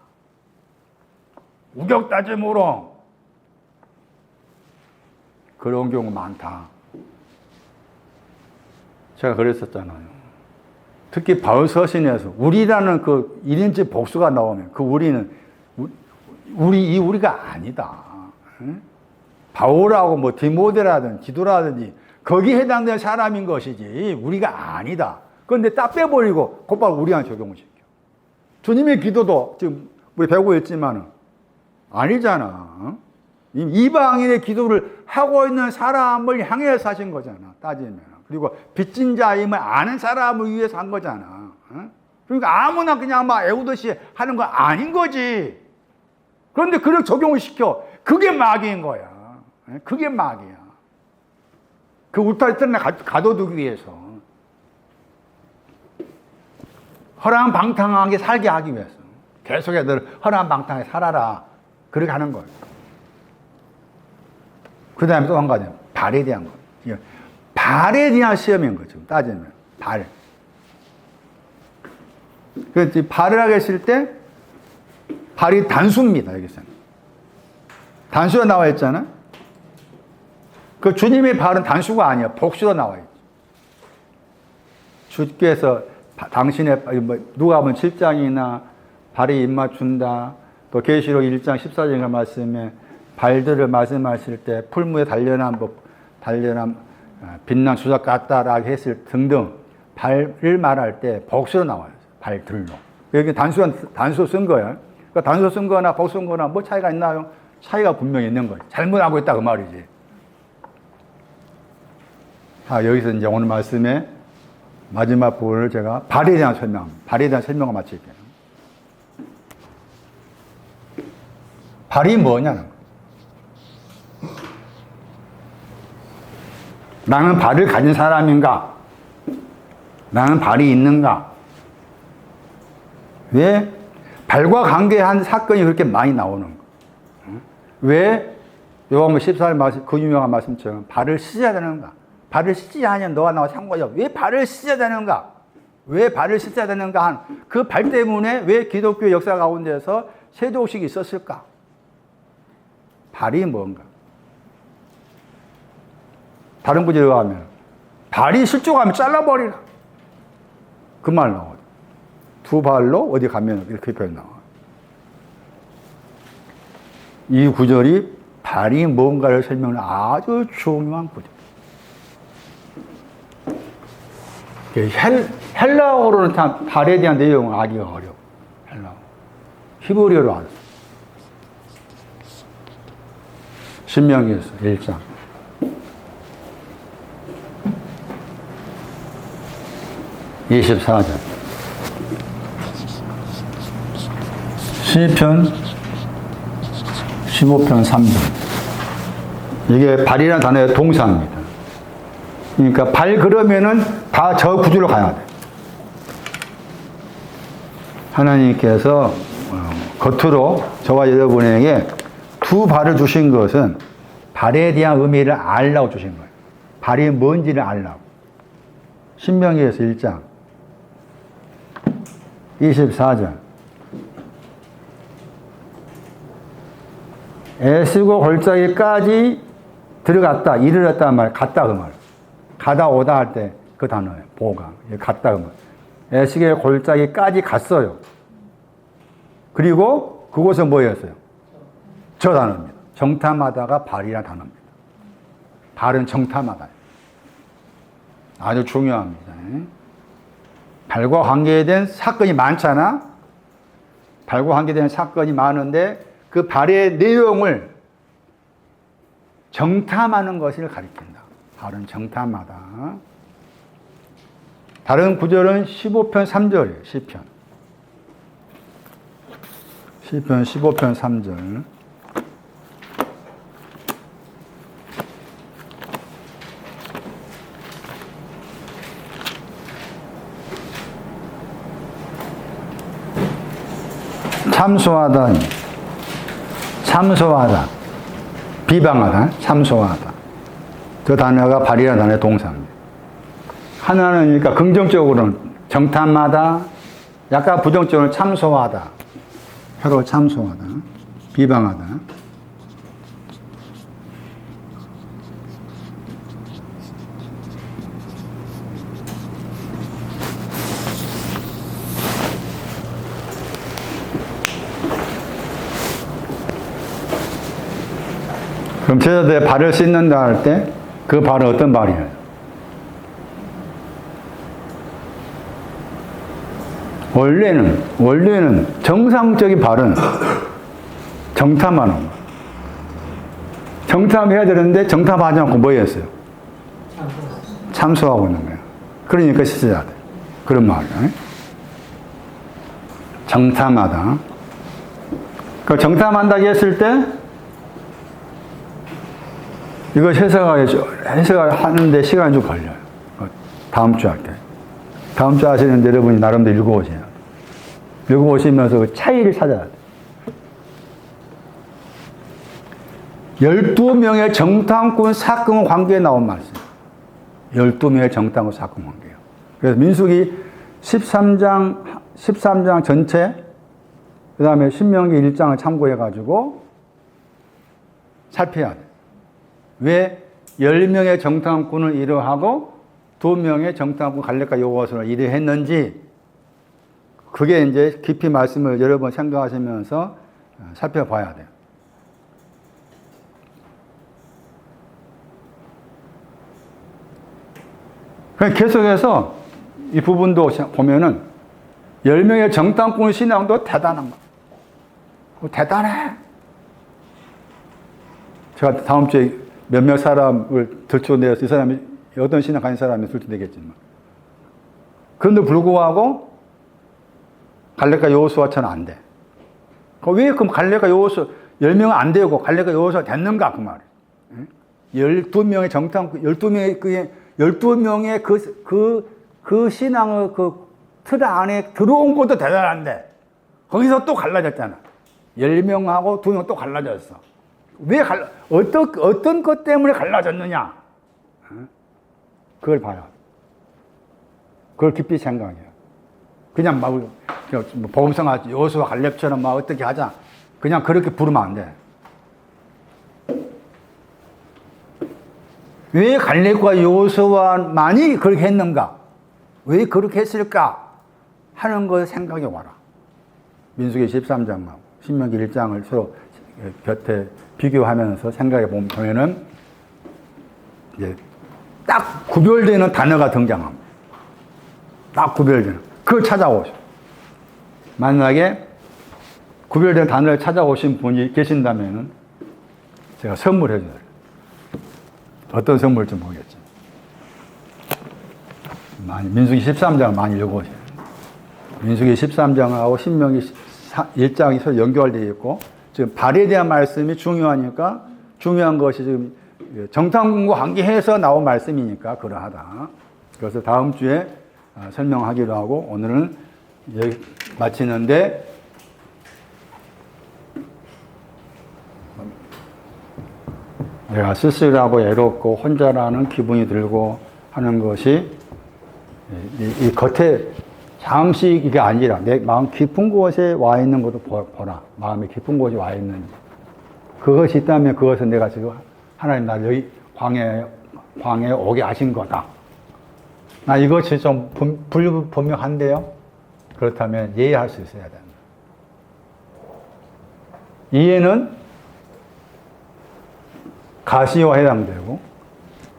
우격다짐으로 그런 경우 많다. 제가 그랬었잖아요. 특히 바울 서신에서 우리라는 그 1인칭 복수가 나오면 그 우리는 우리가 아니다. 응? 바울하고 뭐 디모데라든지 디도라든지 거기에 해당되는 사람인 것이지 우리가 아니다. 그런데 딱 빼버리고 곧바로 우리한테 적용을 시켜. 주님의 기도도 지금 우리 배우고 있지만은 아니잖아. 이방인의 기도를 하고 있는 사람을 향해서 하신 거잖아, 따지면. 그리고 빚진 자임을 아는 사람을 위해서 한 거잖아. 그러니까 아무나 그냥 막 애우듯이 하는 거 아닌 거지. 그런데 그걸 적용을 시켜. 그게 마귀인 거야. 그게 마귀야. 그 울타리 뜰에 가둬두기 위해서. 허랑방탕하게 살게 하기 위해서. 계속해서 늘 허랑방탕하게 살아라. 그렇게 하는 거예요. 그 다음에 또 한 가지. 발에 대한 거. 발에 대한 시험인 거죠. 따지면. 발. 그래서 발을 하게 했을 때, 발이 단수입니다. 여기서는. 단수가 나와 있잖아. 그 주님의 발은 단수가 아니야. 복수로 나와 있죠. 주께서 당신의, 누가 보면 7장이나 발에 입맞춘다. 또 계시록 1장 14절인가 말씀에 발들을 말씀하실 때 풀무에 단련한 빛난 수작 같다라고 했을 등등 발을 말할 때 복수로 나와요. 발들로. 여기 단수 쓴 거야. 그러니까 단수 쓴 거나 복수 쓴 거나 뭐 차이가 있나요? 차이가 분명히 있는 거지. 잘못하고 있다 그 말이지. 여기서 이제 오늘 말씀의 마지막 부분을 제가 발에 대한 설명을 마칠게요. 발이 뭐냐는 거예요. 나는 발을 가진 사람인가? 나는 발이 있는가? 왜 발과 관계한 사건이 그렇게 많이 나오는 거? 왜 요한복음 14절 말씀, 그 유명한 말씀처럼 발을 씻어야 되는가? 발을 씻지 않으면 너와 나와 상관이 없어. 왜 발을 씻어야 되는가? 왜 발을 씻어야 되는가? 한 그 발 때문에 왜 기독교 역사 가운데서 세조식이 있었을까? 발이 뭔가? 다른 구절에 가면 발이 실족하면 잘라버리라. 그 말 나와요. 두 발로 어디 가면 이렇게 표현 나와요. 이 구절이 발이 뭔가를 설명하는 아주 중요한 구절. 헬라어로는 참 발에 대한 내용을 알기가 어려워. 헬라어. 히브리어로 알았어. 신명기에서 1장. (24절) 시편 15편 3절. 이게 발이라는 단어의 동사입니다. 그러니까 발 그러면은 다 저 구절로 가야 돼. 하나님께서 겉으로 저와 여러분에게 두 발을 주신 것은 발에 대한 의미를 알라고 주신 거예요. 발이 뭔지를 알라고. 신명기에서 1장 24절. 애쓰고 골짜기까지 들어갔다, 이르렀다 말, 갔다 그 말. 가다 오다 할 때 그 단어예요. 보가. 갔다 그 말. 애쓰고 골짜기까지 갔어요. 그리고 그곳은 뭐였어요? 저 단어입니다. 정탐하다가 발이라는 단어입니다. 발은 정탐하다. 아주 중요합니다. 발과 관계된 사건이 많잖아. 발과 관계된 사건이 많은데 그 발의 내용을 정탐하는 것을 가리킨다. 발은 정탐하다. 다른 구절은 15편 3절이에요. 시편 15편 3절. 참소하다, 비방하다, 참소하다. 그 단어가 발이라는 단어의 동사입니다. 하나는 그러니까 긍정적으로는 정탐하다, 약간 부정적으로는 참소하다, 혀로 참소하다, 비방하다. 그럼 제자들의 발을 씻는다 할 때 그 발은 어떤 발이에요? 원래는 정상적인 발언, 정탐하는 거. 정탐해야 되는데 정탐하지 않고 뭐 했어요? 참소하고 있는 거예요. 그러니까 씻어야 돼. 그런 말이에요. 정탐하다. 그 정탐한다고 했을 때 이거 해석을 하는데 시간이 좀 걸려요. 다음 주 할게요. 다음 주 하시는데 여러분이 나름대로 읽어보세요. 읽어보시면서 그 차이를 찾아야 돼요. 12명의 정탐꾼 사건 관계에 나온 말씀. 12명의 정탐꾼 사건 관계예요. 그래서 민수기 13장 전체, 그 다음에 신명기 1장을 참고해가지고 살펴야 돼요. 왜 10명의 정탐꾼을 이루하고 2명의 정탐꾼 갈렙과 여호수아를 이루했는지, 그게 이제 깊이 말씀을 여러 번 생각하시면서 살펴봐야 돼요. 계속해서 이 부분도 보면은 10명의 정탐꾼 신앙도 대단한 거. 대단해. 제가 다음 주에 몇몇 사람을 들춰내서 이 사람이 어떤 신앙 가진 사람이 들춰내겠지만, 그런데 불구하고 갈렙과 여호수아처럼 안 돼. 왜 그럼 갈렙과 여호수아 10명은 안 되고 갈렙과 여호수아가 됐는가 그 말이에요. 12명의 정탐꾼, 12명의 그 신앙의 그 틀 안에 들어온 것도 대단한데 거기서 또 갈라졌잖아. 10명하고 2명 또 갈라졌어. 어떤 것 때문에 갈라졌느냐? 그걸 봐요. 그걸 깊이 생각해요. 그냥 막 복음성하지 여호수아 갈렙처럼 막 어떻게 하자. 그냥 그렇게 부르면 안 돼. 왜 갈렙과 여호수아만이 그렇게 했는가? 왜 그렇게 했을까? 하는 걸 생각해 와라. 민수기 13장하고 신명기 1장을 서로 곁에 비교하면서 생각해 보면은 이제 딱 구별되는 단어가 등장합니다. 딱 구별되는. 그걸 찾아오죠. 만약에 구별된 단어를 찾아오신 분이 계신다면은 제가 선물해 줘요. 어떤 선물일지 모르겠지만. 민수기 13장을 많이 읽어보세요. 민수기 13장하고 신명기 1장이 서로 연결되어 있고, 지금 발에 대한 말씀이 중요하니까, 중요한 것이 지금 정탐꾼과 관계해서 나온 말씀이니까 그러하다. 그래서 다음 주에 설명하기로 하고, 오늘은 여기 마치는데, 내가 쓸쓸하고 애롭고 혼자라는 기분이 들고 하는 것이 이 겉에 잠시 이게 아니라 내 마음 깊은 곳에 와 있는 것도 보라. 마음이 깊은 곳에 와 있는지. 그것이 있다면 그것은 내가 지금 하나님 나를 여기 광야에 오게 하신 거다. 나 이것이 좀 불분명한데요. 그렇다면 이해할 수 있어야 된다. 이해는 가시와 해당되고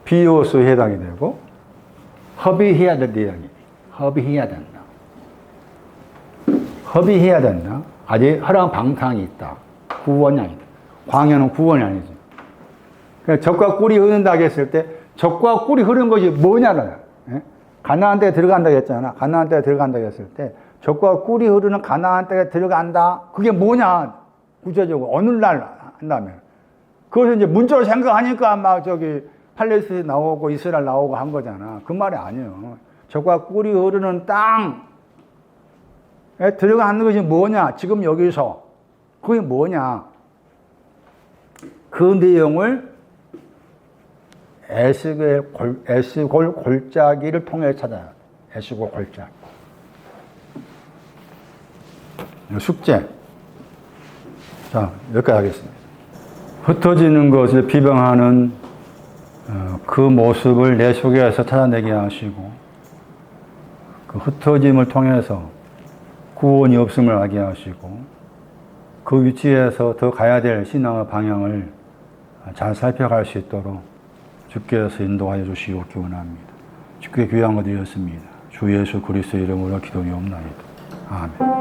비요수에 해당이 되고 협의해야 될 내용이 협의해야 된다. 협의해야 된다. 아직 허락 방탕이 있다. 구원이 아니다. 광야는 구원이 아니지. 그러니까 젖과 꿀이 흐른다고 했을 때 젖과 꿀이 흐르는 것이 뭐냐는 가나안 땅에 들어간다고 했잖아. 가나안 땅에 들어간다고 했을 때 젖과 꿀이 흐르는 가나안 땅에 들어간다. 그게 뭐냐? 구체적으로 어느 날 한다면 그것을 이제 문자로 생각하니까 막 팔레스타인 나오고 이스라엘 나오고 한 거잖아. 그 말이 아니에요. 젖과 꿀이 흐르는 땅에 들어가는 것이 뭐냐? 지금 여기서 그게 뭐냐? 그 내용을 에스골 골짜기를 통해 찾아요. 에스골 골짜기. 숙제. 자, 여기까지 하겠습니다. 흩어지는 것을 비방하는 그 모습을 내 속에서 찾아내게 하시고, 그 흩어짐을 통해서 구원이 없음을 알게 하시고, 그 위치에서 더 가야 될 신앙의 방향을 잘 살펴갈 수 있도록 주께서 인도하여 주시기 원합니다. 주께 귀한 것 드렸습니다. 주 예수 그리스도의 이름으로 기도하옵나이다. 아멘.